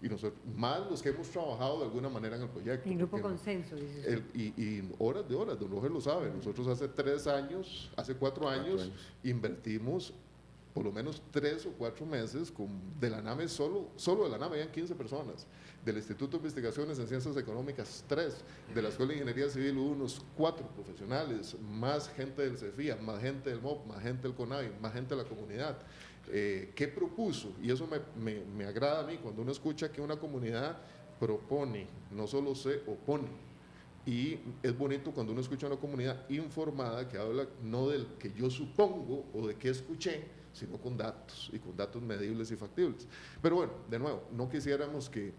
C: y nosotros, más los que hemos trabajado de alguna manera en el proyecto.
H: En grupo consenso, dice usted.
C: Y horas de horas, don Roger lo sabe, nosotros hace 4 años invertimos por lo menos 3 o 4 meses de la NAME, solo de la NAME habían 15 personas, del Instituto de Investigaciones en Ciencias Económicas 3, de la Escuela de Ingeniería Civil hubo unos 4 profesionales, más gente del CEFIA, más gente del MOP, más gente del CONAVI, más gente de la comunidad. ¿Qué propuso? Y eso me agrada a mí, cuando uno escucha que una comunidad propone, no solo se opone. Y es bonito cuando uno escucha a una comunidad informada que habla no del que yo supongo o de que escuché, sino con datos, y con datos medibles y factibles. Pero bueno, de nuevo, no quisiéramos que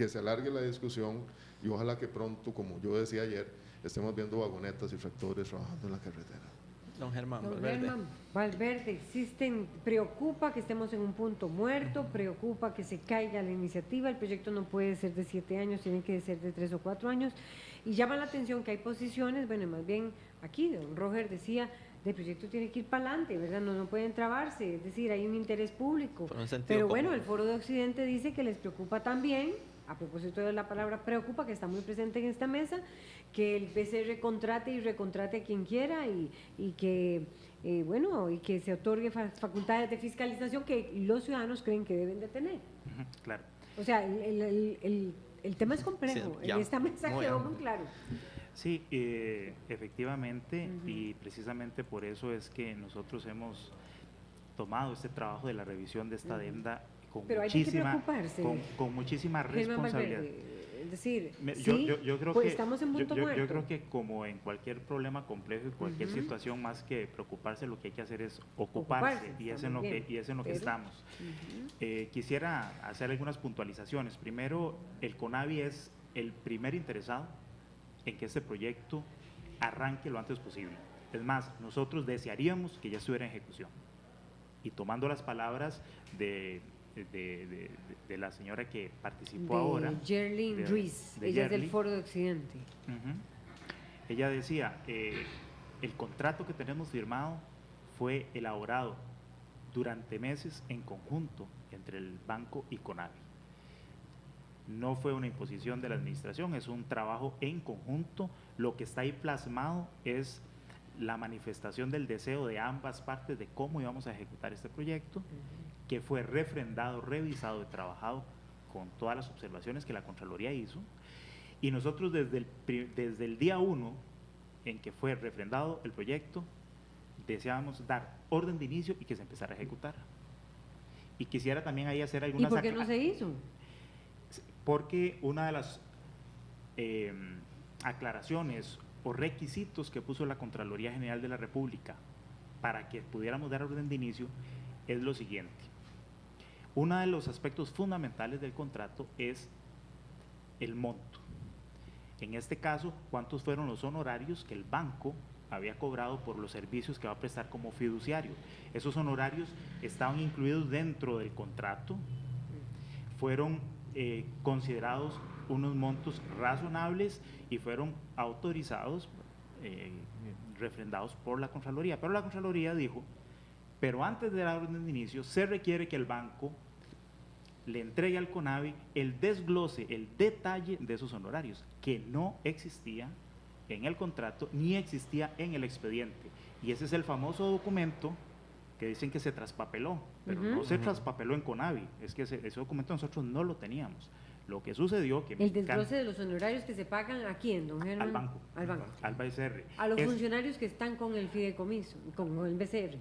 C: se alargue la discusión, y ojalá que pronto, como yo decía ayer, estemos viendo vagonetas y tractores trabajando en la carretera.
A: Don Germán
H: Valverde, preocupa que estemos en un punto muerto, preocupa que se caiga la iniciativa, el proyecto no puede ser de 7 años, tiene que ser de 3 o 4 años, y llama la atención que hay posiciones, bueno, más bien aquí, don Roger decía, el proyecto tiene que ir para adelante, ¿verdad? No pueden trabarse, es decir, hay un interés público. Pero bueno, el Foro de Occidente dice que les preocupa también, a propósito de la palabra preocupa, que está muy presente en esta mesa, que el PCR contrate y recontrate a quien quiera y que, y que se otorgue facultades de fiscalización que los ciudadanos creen que deben de tener.
F: Claro.
H: O sea, el tema es complejo, sí, en esta mesa quedó muy claro.
F: Sí, efectivamente, y precisamente por eso es que nosotros hemos tomado este trabajo de la revisión de esta adenda con muchísima responsabilidad.
H: Es decir,
F: yo creo
H: pues
F: que
H: estamos en punto muerto.
F: Yo creo que como en cualquier problema complejo y cualquier situación, más que preocuparse, lo que hay que hacer es ocuparse y es en lo que estamos. Quisiera hacer algunas puntualizaciones. Primero, el CONAVI es el primer interesado en que este proyecto arranque lo antes posible. Es más, nosotros desearíamos que ya estuviera en ejecución. Y tomando las palabras de la señora que participó ahora,
H: Gerlin Ruiz, ella es del Foro de Occidente.
F: Ella decía, el contrato que tenemos firmado fue elaborado durante meses en conjunto entre el banco y CONAVI. No fue una imposición de la administración, es un trabajo en conjunto. Lo que está ahí plasmado es la manifestación del deseo de ambas partes de cómo íbamos a ejecutar este proyecto, que fue refrendado, revisado y trabajado con todas las observaciones que la Contraloría hizo. Y nosotros desde el día 1 en que fue refrendado el proyecto, deseábamos dar orden de inicio y que se empezara a ejecutar. Y quisiera también ahí hacer algunas...
H: ¿Y por qué no se hizo?
F: Porque una de las aclaraciones o requisitos que puso la Contraloría General de la República para que pudiéramos dar orden de inicio es lo siguiente. Uno de los aspectos fundamentales del contrato es el monto. En este caso, ¿cuántos fueron los honorarios que el banco había cobrado por los servicios que va a prestar como fiduciario? Esos honorarios estaban incluidos dentro del contrato, fueron considerados unos montos razonables y fueron autorizados, refrendados por la Contraloría. Pero la Contraloría dijo, pero antes de la orden de inicio se requiere que el banco le entregue al CONAVI el desglose, el detalle de esos honorarios, que no existía en el contrato ni existía en el expediente. Y ese es el famoso documento que dicen que se traspapeló, pero no se traspapeló en CONAVI, es que ese documento nosotros no lo teníamos. Lo que sucedió que...
H: El desglose de los honorarios que se pagan ¿a quién, don Germán?
F: Al banco.
H: Al banco.
F: Al BCR.
H: A los funcionarios que están con el fideicomiso, con el BCR.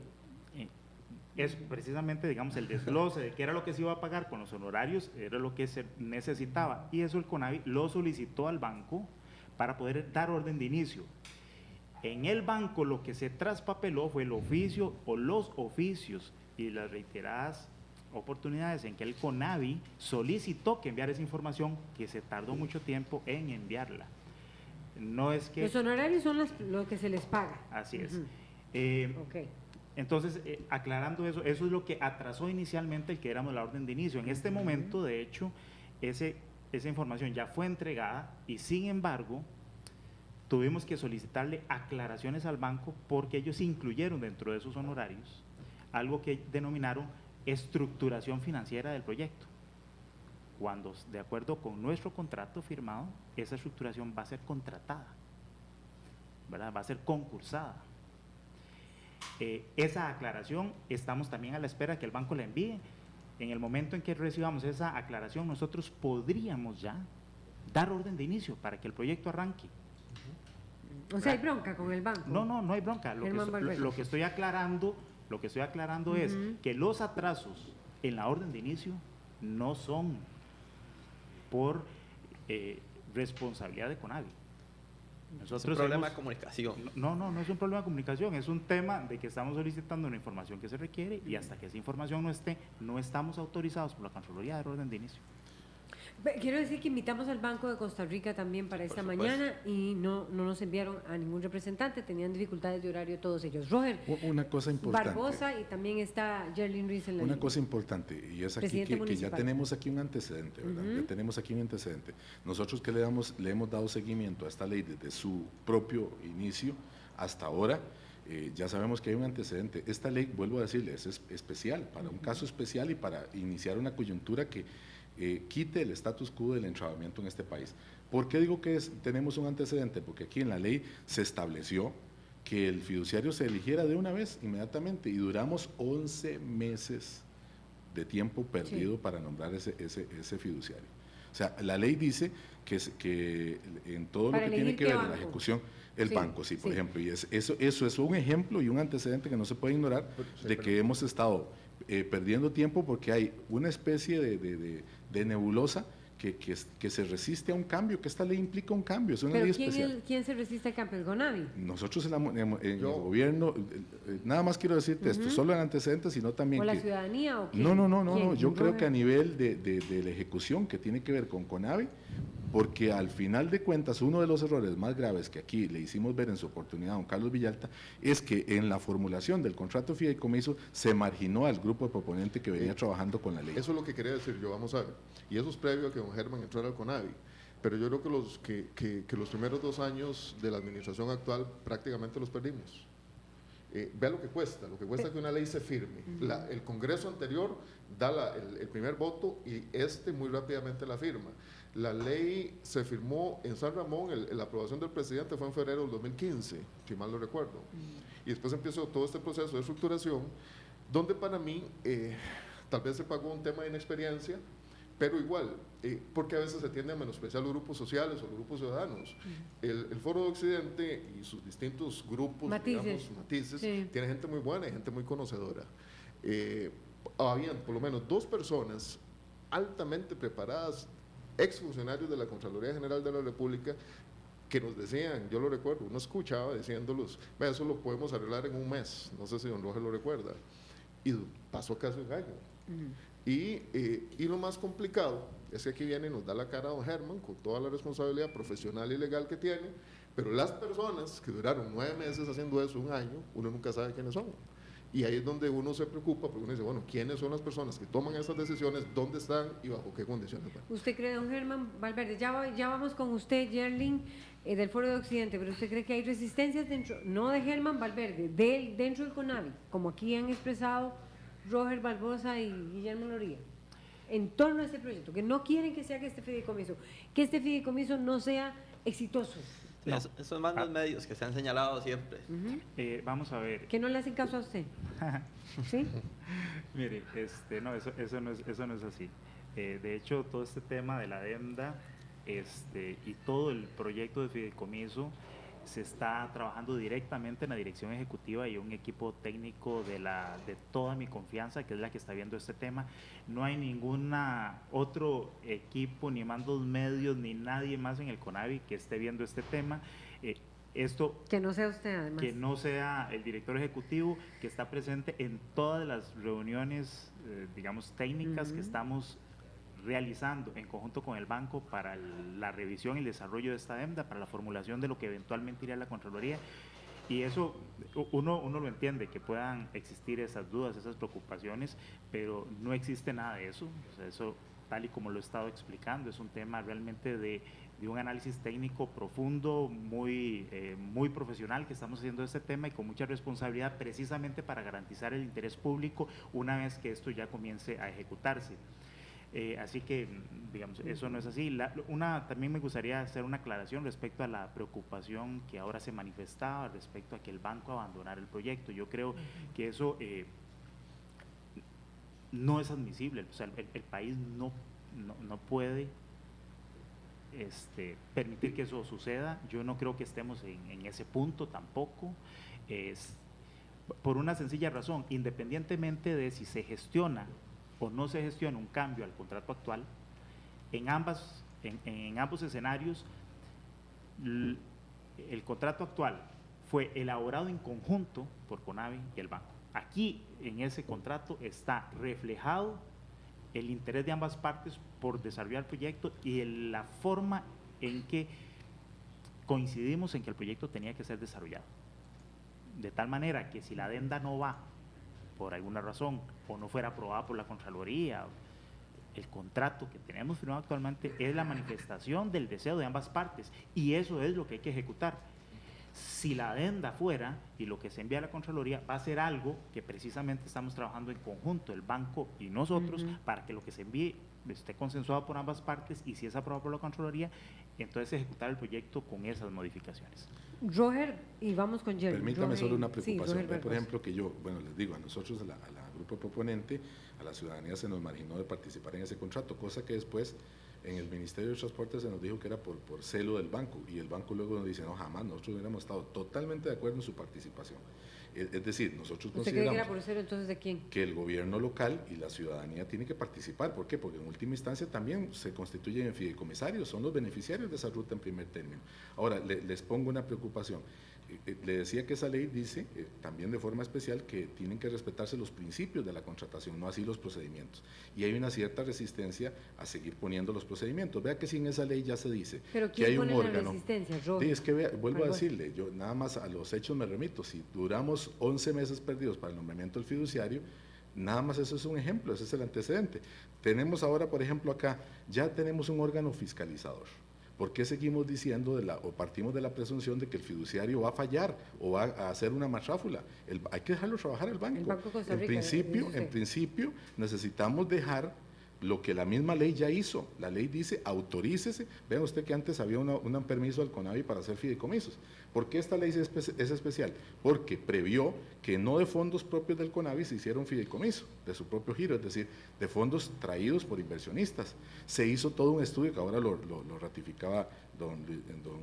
F: Es precisamente, digamos, el desglose de qué era lo que se iba a pagar con los honorarios, era lo que se necesitaba. Y eso el CONAVI lo solicitó al banco para poder dar orden de inicio. En el banco lo que se traspapeló fue el oficio o los oficios y las reiteradas oportunidades en que el CONAVI solicitó que enviara esa información, que se tardó mucho tiempo en enviarla. No es que...
H: Los honorarios son lo que se les paga.
F: Así es.
H: Okay.
F: Entonces, aclarando eso, eso es lo que atrasó inicialmente el que éramos la orden de inicio. En este momento, de hecho, esa información ya fue entregada y, sin embargo, tuvimos que solicitarle aclaraciones al banco porque ellos incluyeron dentro de esos honorarios algo que denominaron estructuración financiera del proyecto. Cuando, de acuerdo con nuestro contrato firmado, esa estructuración va a ser contratada, ¿verdad? Va a ser concursada. Esa aclaración estamos también a la espera que el banco la envíe. En el momento en que recibamos esa aclaración, nosotros podríamos ya dar orden de inicio para que el proyecto arranque.
H: O sea, ¿hay bronca con el banco?
F: No hay bronca. Lo que estoy aclarando es que los atrasos en la orden de inicio no son por responsabilidad de CONAVI.
A: Es un problema de comunicación.
F: No es un problema de comunicación, es un tema de que estamos solicitando una información que se requiere y hasta que esa información no esté, no estamos autorizados por la Contraloría de orden de inicio.
H: Quiero decir que invitamos al Banco de Costa Rica también para esta mañana y no nos enviaron a ningún representante, tenían dificultades de horario todos ellos. Roger,
D: una cosa importante.
H: Barbosa y también está Gerlin Ruiz en la línea.
D: Una cosa importante, y es aquí que ya tenemos aquí un antecedente, ¿verdad? Ya tenemos aquí un antecedente. Nosotros que le hemos dado seguimiento a esta ley desde su propio inicio hasta ahora, ya sabemos que hay un antecedente. Esta ley, vuelvo a decirles, es especial, para un caso especial y para iniciar una coyuntura que quite el status quo del entrabamiento en este país. ¿Por qué digo que tenemos un antecedente? Porque aquí en la ley se estableció que el fiduciario se eligiera de una vez, inmediatamente, y duramos 11 meses de tiempo perdido para nombrar ese fiduciario. O sea, la ley dice que en todo lo que tiene que ver con la ejecución, el banco, por ejemplo, y eso es un ejemplo y un antecedente que no se puede ignorar de que hemos estado perdiendo tiempo porque hay una especie de nebulosa que se resiste a un cambio, que esta ley implica un cambio, es una ley especial.
H: ¿Quién se resiste al cambio? ¿El CONAVI?
D: Nosotros en el gobierno, nada más quiero decirte esto, solo en antecedentes, sino también
H: ¿O la ciudadanía o
D: quién? No, yo creo que a nivel de la ejecución que tiene que ver con CONAVI, porque al final de cuentas uno de los errores más graves que aquí le hicimos ver en su oportunidad a don Carlos Villalta es que en la formulación del contrato fideicomiso se marginó al grupo de proponente que venía trabajando con la ley.
C: Eso es lo que quería decir yo, vamos a ver, y eso es previo a que don Germán entrara al CONAVI. Pero yo creo que los primeros 2 años de la administración actual prácticamente los perdimos. Vea lo que cuesta que una ley se firme. El Congreso anterior da el primer voto y muy rápidamente la firma. La ley se firmó en San Ramón, la aprobación del presidente fue en febrero del 2015, si mal no recuerdo. Y después empezó todo este proceso de estructuración, donde para mí tal vez se pagó un tema de inexperiencia, pero igual, porque a veces se tiende a menospreciar los grupos sociales o los grupos ciudadanos. El Foro de Occidente y sus distintos grupos, matices, sí, tiene gente muy buena y gente muy conocedora. Habían por lo menos 2 personas altamente preparadas, exfuncionarios de la Contraloría General de la República, que nos decían, yo lo recuerdo, uno escuchaba diciéndolos, eso lo podemos arreglar en un mes, no sé si don Roger lo recuerda, y pasó casi un año. Y lo más complicado es que aquí viene y nos da la cara a don Germán con toda la responsabilidad profesional y legal que tiene, pero las personas que duraron 9 meses haciendo eso, un año, uno nunca sabe quiénes son. Y ahí es donde uno se preocupa, porque uno dice, bueno, ¿quiénes son las personas que toman esas decisiones? ¿Dónde están y bajo qué condiciones van?
H: ¿Usted cree, don Germán Valverde, ya vamos con usted, Yerlin, del Foro de Occidente, pero usted cree que hay resistencias dentro, no de Germán Valverde, dentro del CONAVI, como aquí han expresado Roger Barbosa y Guillermo Loría, en torno a este proyecto, que no quieren que se haga este fideicomiso no sea exitoso?
A: Sí, no. Esos mandos medios que se han señalado siempre.
F: Vamos a ver.
H: ¿Que no le hacen caso a usted? ¿Sí?
F: Mire, no, eso no es así. De hecho, todo este tema de la adenda y todo el proyecto de fideicomiso se está trabajando directamente en la dirección ejecutiva y un equipo técnico de toda mi confianza, que es la que está viendo este tema. No hay ningún otro equipo, ni mandos medios, ni nadie más en el CONAVI que esté viendo este tema.
H: Que no sea usted, además.
F: Que no sea el director ejecutivo, que está presente en todas las reuniones, digamos, técnicas que estamos realizando en conjunto con el banco para la revisión y el desarrollo de esta adenda, para la formulación de lo que eventualmente iría a la Contraloría. Y eso uno lo entiende, que puedan existir esas dudas, esas preocupaciones, pero no existe nada de eso. O sea, eso, tal y como lo he estado explicando, es un tema realmente de un análisis técnico profundo, muy profesional que estamos haciendo de este tema y con mucha responsabilidad, precisamente para garantizar el interés público una vez que esto ya comience a ejecutarse. Así que, digamos, eso no es así. También me gustaría hacer una aclaración respecto a la preocupación que ahora se manifestaba respecto a que el banco abandonara el proyecto. Yo creo que eso no es admisible. O sea, el país no puede permitir que eso suceda. Yo no creo que estemos en ese punto tampoco. Por una sencilla razón, independientemente de si se gestiona o no se gestiona un cambio al contrato actual, en ambos escenarios el contrato actual fue elaborado en conjunto por CONAVI y el banco. Aquí en ese contrato está reflejado el interés de ambas partes por desarrollar el proyecto y la forma en que coincidimos en que el proyecto tenía que ser desarrollado. De tal manera que si la adenda no va por alguna razón, o no fuera aprobada por la Contraloría, el contrato que tenemos firmado actualmente es la manifestación del deseo de ambas partes, y eso es lo que hay que ejecutar. Si la adenda fuera, y lo que se envía a la Contraloría, va a ser algo que precisamente estamos trabajando en conjunto, el banco y nosotros, para que lo que se envíe esté consensuado por ambas partes, y si es aprobado por la Contraloría, entonces ejecutar el proyecto con esas modificaciones.
H: Roger, y vamos con Jerry.
D: Permítame solo una preocupación.
H: Sí,
D: por ejemplo, que yo, les digo, a nosotros, a la grupo proponente, a la ciudadanía se nos marginó de participar en ese contrato, cosa que después en el Ministerio de Transporte se nos dijo que era por celo del banco, y el banco luego nos dice, no, jamás, nosotros hubiéramos estado totalmente de acuerdo en su participación. Es decir, nosotros consideramos… ¿Usted cree que
H: era por celo entonces de quién?
D: Que el gobierno local y la ciudadanía tienen que participar. ¿Por qué? Porque en última instancia también se constituyen en fideicomisarios, son los beneficiarios de esa ruta en primer término. Ahora, les pongo una preocupación. le decía que esa ley dice, también de forma especial, que tienen que respetarse los principios de la contratación, no así los procedimientos. Y hay una cierta resistencia a seguir poniendo los procedimientos. Vea que si en esa ley ya se dice que hay un órgano. Sí, es que vuelvo a decirle, yo nada más a los hechos me remito. Si duramos 11 meses perdidos para el nombramiento del fiduciario, nada más eso es un ejemplo, ese es el antecedente. Tenemos ahora, por ejemplo, acá, ya tenemos un órgano fiscalizador. ¿Por qué seguimos diciendo o partimos de la presunción de que el fiduciario va a fallar o va a hacer una machráfula? Hay que dejarlo trabajar el banco. En principio necesitamos dejar lo que la misma ley ya hizo. La ley dice, autorícese. Vean usted que antes había un permiso al CONAVI para hacer fideicomisos. ¿Por qué esta ley es especial? Porque previó que no de fondos propios del CONAVI se hiciera un fideicomiso, de su propio giro, es decir, de fondos traídos por inversionistas. Se hizo todo un estudio que ahora lo ratificaba don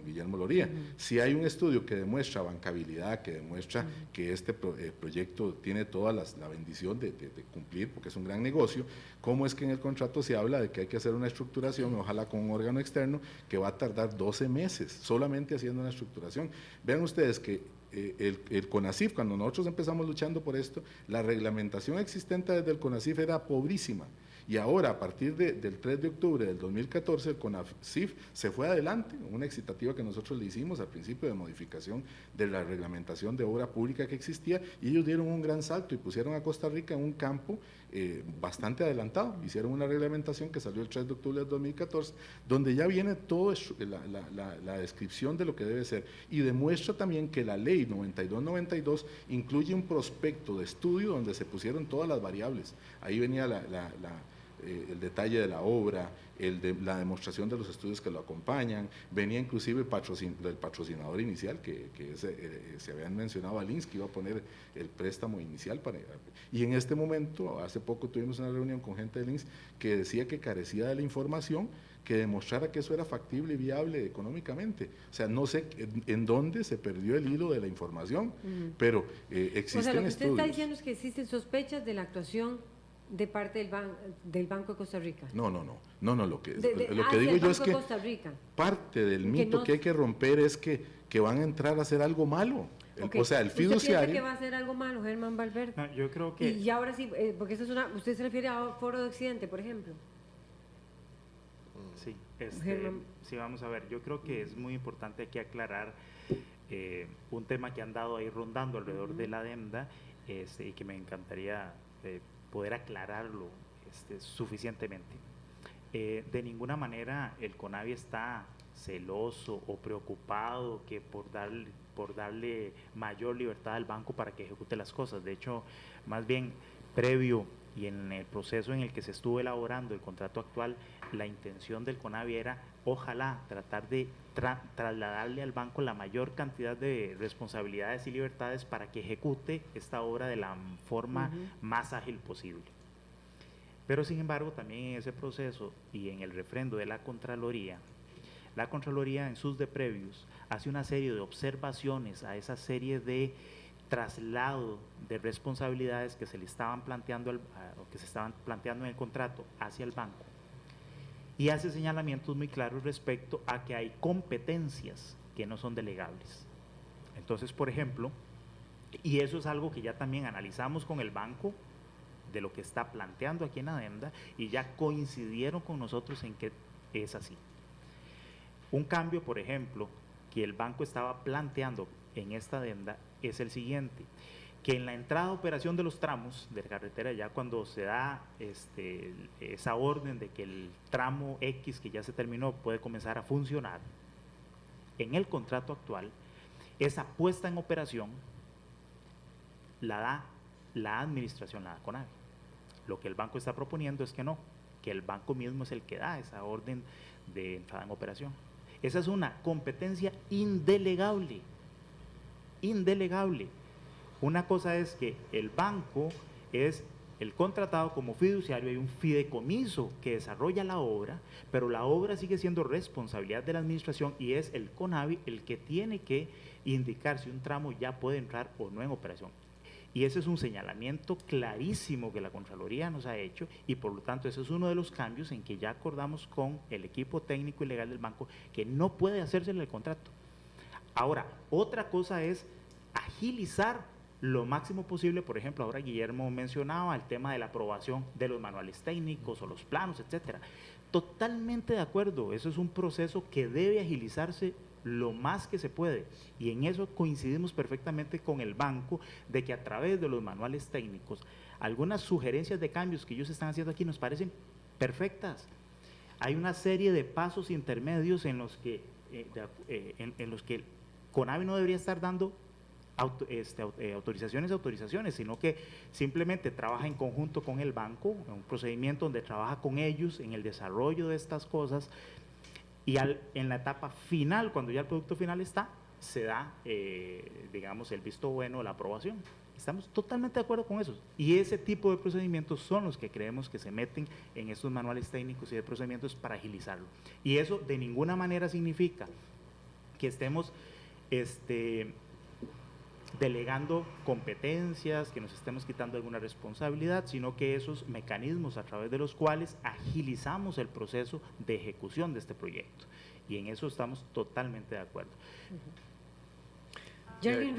D: Guillermo Loría. Si hay un estudio que demuestra bancabilidad, que demuestra que este proyecto tiene toda la bendición de cumplir, porque es un gran negocio, ¿cómo es que en el contrato se habla de que hay que hacer una estructuración, ojalá con un órgano externo, que va a tardar 12 meses solamente haciendo una estructuración? Vean ustedes que el CONACYF, cuando nosotros empezamos luchando por esto, la reglamentación existente desde el CONACYF era pobrísima. Y ahora, a partir del 3 de octubre del 2014, el CONACYF se fue adelante, una excitativa que nosotros le hicimos al principio de modificación de la reglamentación de obra pública que existía, y ellos dieron un gran salto y pusieron a Costa Rica en un campo bastante adelantado. Hicieron una reglamentación que salió el 3 de octubre del 2014, donde ya viene toda la descripción de lo que debe ser, y demuestra también que la ley 9292 incluye un prospecto de estudio donde se pusieron todas las variables. Ahí venía el detalle de la obra, la demostración de los estudios que lo acompañan, venía inclusive el patrocinador inicial, que se habían mencionado al INS, que iba a poner el préstamo inicial y en este momento, hace poco tuvimos una reunión con gente del INS que decía que carecía de la información que demostrara que eso era factible y viable económicamente. O sea, no sé en dónde se perdió el hilo de la información, pero existen estudios. O sea,
H: lo que usted está diciendo es que existen sospechas de la actuación de parte del Banco de Costa Rica.
D: No, lo que digo yo es que parte del mito que hay que romper es que van a entrar a hacer algo malo. O sea, el fiduciario...
H: ¿Usted piensa que va a hacer algo malo, Germán Valverde?
F: No, yo creo que...
H: Y ahora sí, porque eso es usted se refiere a Foro de Occidente, por ejemplo.
F: Sí, sí, vamos a ver, yo creo que es muy importante aquí aclarar un tema que han dado ahí rondando alrededor de la adenda, y que me encantaría poder aclararlo suficientemente. De ninguna manera el CONAVI está celoso o preocupado que por darle mayor libertad al banco para que ejecute las cosas. De hecho, más bien previo y en el proceso en el que se estuvo elaborando el contrato actual, la intención del CONAVI era, ojalá, tratar de trasladarle al banco la mayor cantidad de responsabilidades y libertades para que ejecute esta obra de la forma más ágil posible. Pero sin embargo, también en ese proceso y en el refrendo de la Contraloría en sus de previos hace una serie de observaciones a esa serie de traslado de responsabilidades que se le estaban planteando o que se estaban planteando en el contrato hacia el banco, y hace señalamientos muy claros respecto a que hay competencias que no son delegables. Entonces, por ejemplo, y eso es algo que ya también analizamos con el banco de lo que está planteando aquí en adenda, y ya coincidieron con nosotros en que es así. Un cambio, por ejemplo, que el banco estaba planteando en esta adenda es el siguiente: que en la entrada a operación de los tramos de carretera, ya cuando se da esa orden de que el tramo X que ya se terminó puede comenzar a funcionar, en el contrato actual, esa puesta en operación la da la administración, la da CONAVI. Lo que el banco está proponiendo es que no, que el banco mismo es el que da esa orden de entrada en operación. Esa es una competencia indelegable. Una cosa es que el banco es el contratado como fiduciario, hay un fideicomiso que desarrolla la obra, pero la obra sigue siendo responsabilidad de la administración y es el CONAVI el que tiene que indicar si un tramo ya puede entrar o no en operación. Y ese es un señalamiento clarísimo que la Contraloría nos ha hecho, y por lo tanto ese es uno de los cambios en que ya acordamos con el equipo técnico y legal del banco que no puede hacerse en el contrato. Ahora, otra cosa es agilizar lo máximo posible. Por ejemplo, ahora Guillermo mencionaba el tema de la aprobación de los manuales técnicos o los planos, etcétera. Totalmente de acuerdo, eso es un proceso que debe agilizarse lo más que se puede, y en eso coincidimos perfectamente con el banco, de que a través de los manuales técnicos, algunas sugerencias de cambios que ellos están haciendo aquí nos parecen perfectas. Hay una serie de pasos intermedios en los que CONAVI no debería estar dando autorizaciones, sino que simplemente trabaja en conjunto con el banco, en un procedimiento donde trabaja con ellos en el desarrollo de estas cosas, y en la etapa final, cuando ya el producto final está, se da, digamos, el visto bueno, la aprobación. Estamos totalmente de acuerdo con eso, y ese tipo de procedimientos son los que creemos que se meten en estos manuales técnicos y de procedimientos para agilizarlo. Y eso de ninguna manera significa que estemos delegando competencias, que nos estemos quitando alguna responsabilidad, sino que esos mecanismos a través de los cuales agilizamos el proceso de ejecución de este proyecto, y en eso estamos totalmente de acuerdo.
H: Jerlyn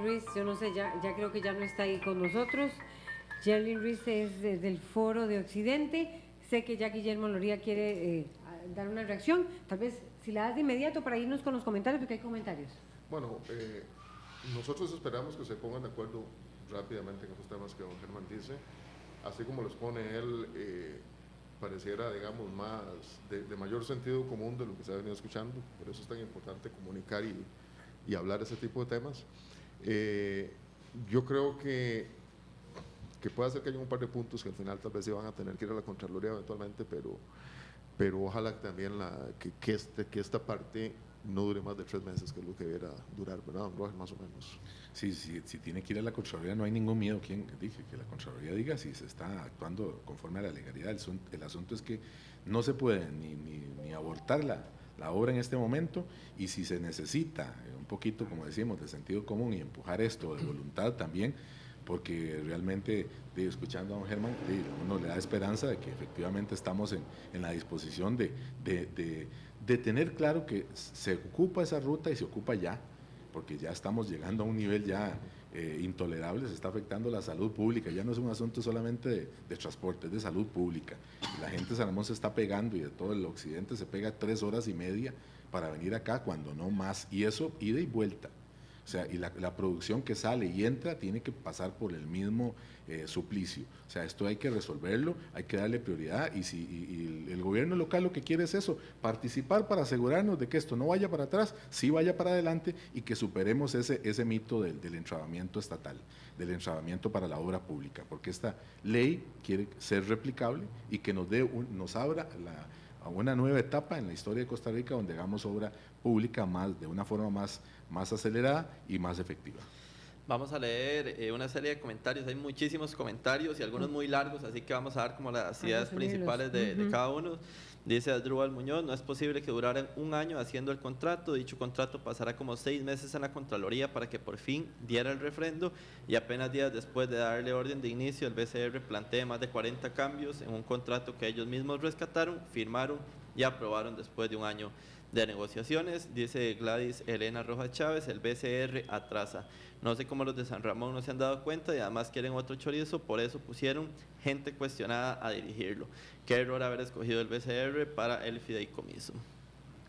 H: Ruiz, yo no sé, ya creo que ya no está ahí con nosotros. Jerlyn Ruiz es del Foro de Occidente. Sé que ya Guillermo Loría quiere dar una reacción, tal vez si la das de inmediato para irnos con los comentarios, porque hay comentarios.
C: Bueno, nosotros esperamos que se pongan de acuerdo rápidamente en esos temas que don Germán dice, así como los pone él, pareciera, digamos, más de mayor sentido común de lo que se ha venido escuchando. Por eso es tan importante comunicar y hablar ese tipo de temas. Yo creo que puede ser que haya un par de puntos que al final tal vez se van a tener que ir a la Contraloría eventualmente, pero ojalá también que esta parte no dure más de 3 meses, que es lo que debiera durar, ¿verdad, don Roger? Más o menos.
D: Sí, si tiene que ir a la Contraloría, no hay ningún miedo. ¿Quién dije? Que la Contraloría diga si se está actuando conforme a la legalidad. El asunto es que no se puede ni abortar la obra en este momento, y si se necesita un poquito, como decimos, de sentido común y empujar esto, de voluntad también, porque realmente, escuchando a don Germán, uno le da esperanza de que efectivamente estamos en la disposición de tener claro que se ocupa esa ruta, y se ocupa ya, porque ya estamos llegando a un nivel ya intolerable, se está afectando la salud pública. Ya no es un asunto solamente de transporte, es de salud pública. La gente de San Ramón se está pegando, y de todo el occidente se pega 3 horas y media para venir acá, cuando no más, y eso ida y vuelta. O sea, y la producción que sale y entra tiene que pasar por el mismo suplicio. O sea, esto hay que resolverlo, hay que darle prioridad, y el gobierno local lo que quiere es eso, participar para asegurarnos de que esto no vaya para atrás, sí vaya para adelante, y que superemos ese mito del entrabamiento estatal, del entrabamiento para la obra pública, porque esta ley quiere ser replicable y que nos abra a una nueva etapa en la historia de Costa Rica, donde hagamos obra pública de una forma más acelerada y más efectiva.
A: Vamos a leer una serie de comentarios. Hay muchísimos comentarios y algunos muy largos, así que vamos a dar como las ideas principales de cada uno. Dice Adrúbal Muñoz: no es posible que durara 1 año haciendo el contrato. Dicho contrato pasará como 6 meses en la Contraloría para que por fin diera el refrendo, y apenas días después de darle orden de inicio, el BCR plantee más de 40 cambios en un contrato que ellos mismos rescataron, firmaron y aprobaron después de 1 año de negociaciones. Dice Gladys Elena Rojas Chávez: el BCR atrasa. No sé cómo los de San Ramón no se han dado cuenta, y además quieren otro chorizo, por eso pusieron gente cuestionada a dirigirlo. Qué error haber escogido el BCR para el fideicomiso.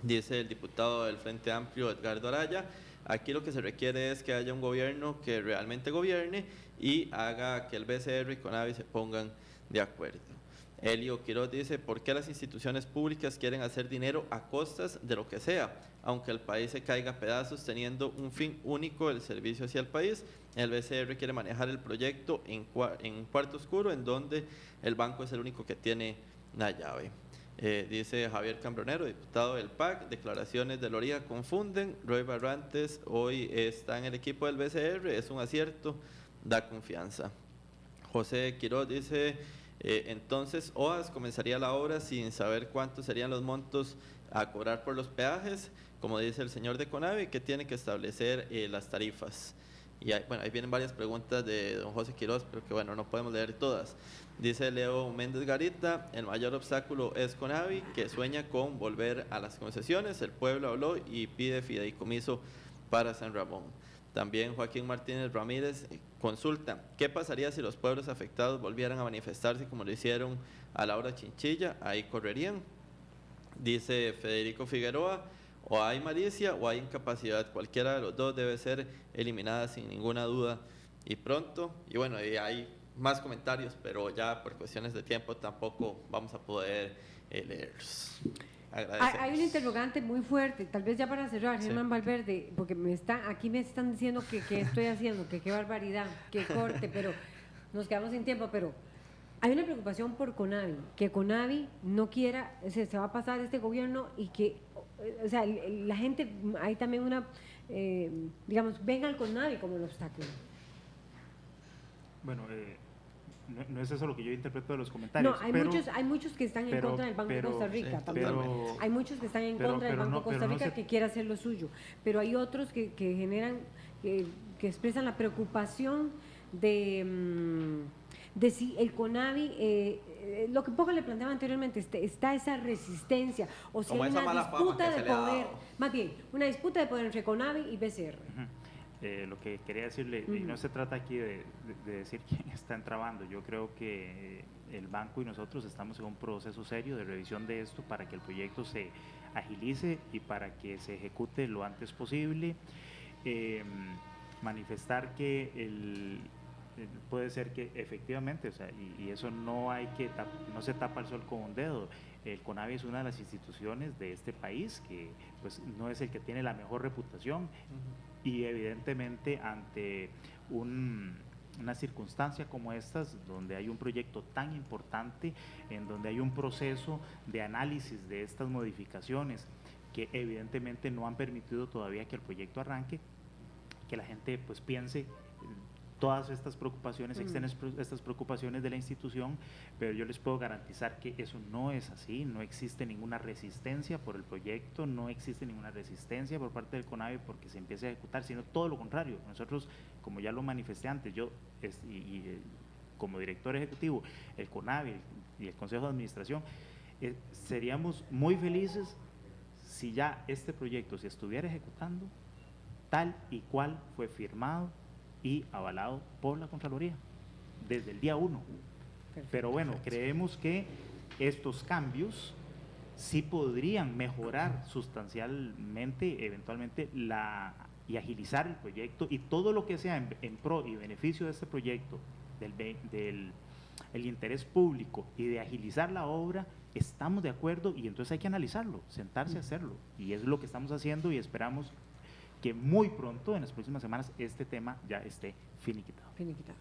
A: Dice el diputado del Frente Amplio, Edgardo Araya: aquí lo que se requiere es que haya un gobierno que realmente gobierne y haga que el BCR y CONAVI se pongan de acuerdo. Elio Quiroz dice: ¿por qué las instituciones públicas quieren hacer dinero a costas de lo que sea? Aunque el país se caiga a pedazos, teniendo un fin único, el servicio hacia el país. El BCR quiere manejar el proyecto en cuarto oscuro, en donde el banco es el único que tiene la llave. Dice Javier Cambronero, diputado del PAC: declaraciones de Loría confunden. Roy Barrantes hoy está en el equipo del BCR, es un acierto, da confianza. José Quiroz dice: entonces OAS comenzaría la obra sin saber cuántos serían los montos a cobrar por los peajes, como dice el señor de CONAVI, que tiene que establecer las tarifas. Y bueno, ahí vienen varias preguntas de don José Quiroz, pero que bueno, no podemos leer todas. Dice Leo Méndez Garita, el mayor obstáculo es Conavi, que sueña con volver a las concesiones. El pueblo habló y pide fideicomiso para San Ramón. También Joaquín Martínez Ramírez consulta, ¿qué pasaría si los pueblos afectados volvieran a manifestarse como lo hicieron a la hora Chinchilla? Ahí correrían. Dice Federico Figueroa, o hay malicia o hay incapacidad, cualquiera de los dos debe ser eliminada sin ninguna duda y pronto. Y bueno, y hay más comentarios, pero ya por cuestiones de tiempo tampoco vamos a poder leerlos.
H: Hay un interrogante muy fuerte, tal vez ya para cerrar, Germán Valverde, porque aquí me están diciendo que estoy haciendo, que qué barbaridad, que corte, pero nos quedamos sin tiempo, pero hay una preocupación por Conavi, que Conavi no quiera, se va a pasar este gobierno y que, o sea, la gente, hay también una, digamos, venga al Conavi como el obstáculo.
F: Bueno, no es eso lo que yo interpreto de los comentarios.
H: No, hay muchos que están en contra del Banco de Costa Rica. Hay muchos que están en contra del Banco de Costa Rica que quiere hacer lo suyo. Pero hay otros que generan, que expresan la preocupación de si el Conavi, lo que un poco le planteaba anteriormente, está esa resistencia, o si hay una disputa de poder, más bien, una disputa de poder entre Conavi y BCR.
F: Lo que quería decirle, y no se trata aquí de decir quién está entrabando, yo creo que el banco y nosotros estamos en un proceso serio de revisión de esto para que el proyecto se agilice y para que se ejecute lo antes posible. Manifestar que puede ser que efectivamente, o sea, y eso no se tapa el sol con un dedo. El Conavi es una de las instituciones de este país que pues no es el que tiene la mejor reputación y evidentemente ante una circunstancia como estas, donde hay un proyecto tan importante, en donde hay un proceso de análisis de estas modificaciones que evidentemente no han permitido todavía que el proyecto arranque, que la gente pues piense todas estas preocupaciones, estas preocupaciones de la institución, pero yo les puedo garantizar que eso no es así, no existe ninguna resistencia por el proyecto, no existe ninguna resistencia por parte del Conavi porque se empiece a ejecutar, sino todo lo contrario. Nosotros, como ya lo manifesté antes, yo como director ejecutivo, el Conavi y el Consejo de Administración, seríamos muy felices si ya este proyecto se estuviera ejecutando tal y cual fue firmado y avalado por la Contraloría desde el día 1. Pero bueno, creemos que estos cambios sí podrían mejorar sustancialmente, eventualmente, y agilizar el proyecto, y todo lo que sea en pro y beneficio de este proyecto, del interés público y de agilizar la obra, estamos de acuerdo, y entonces hay que analizarlo, sentarse a hacerlo, y es lo que estamos haciendo, y esperamos que muy pronto, en las próximas semanas, este tema ya esté finiquitado.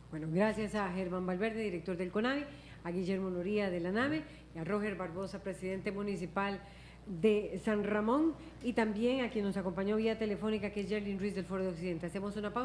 H: Bueno, gracias a Germán Valverde, director del Conavi, a Guillermo Loría de la NAME, y a Roger Barbosa, presidente municipal de San Ramón, y también a quien nos acompañó vía telefónica, que es Yerlin Ruiz del Foro de Occidente. Hacemos una pausa.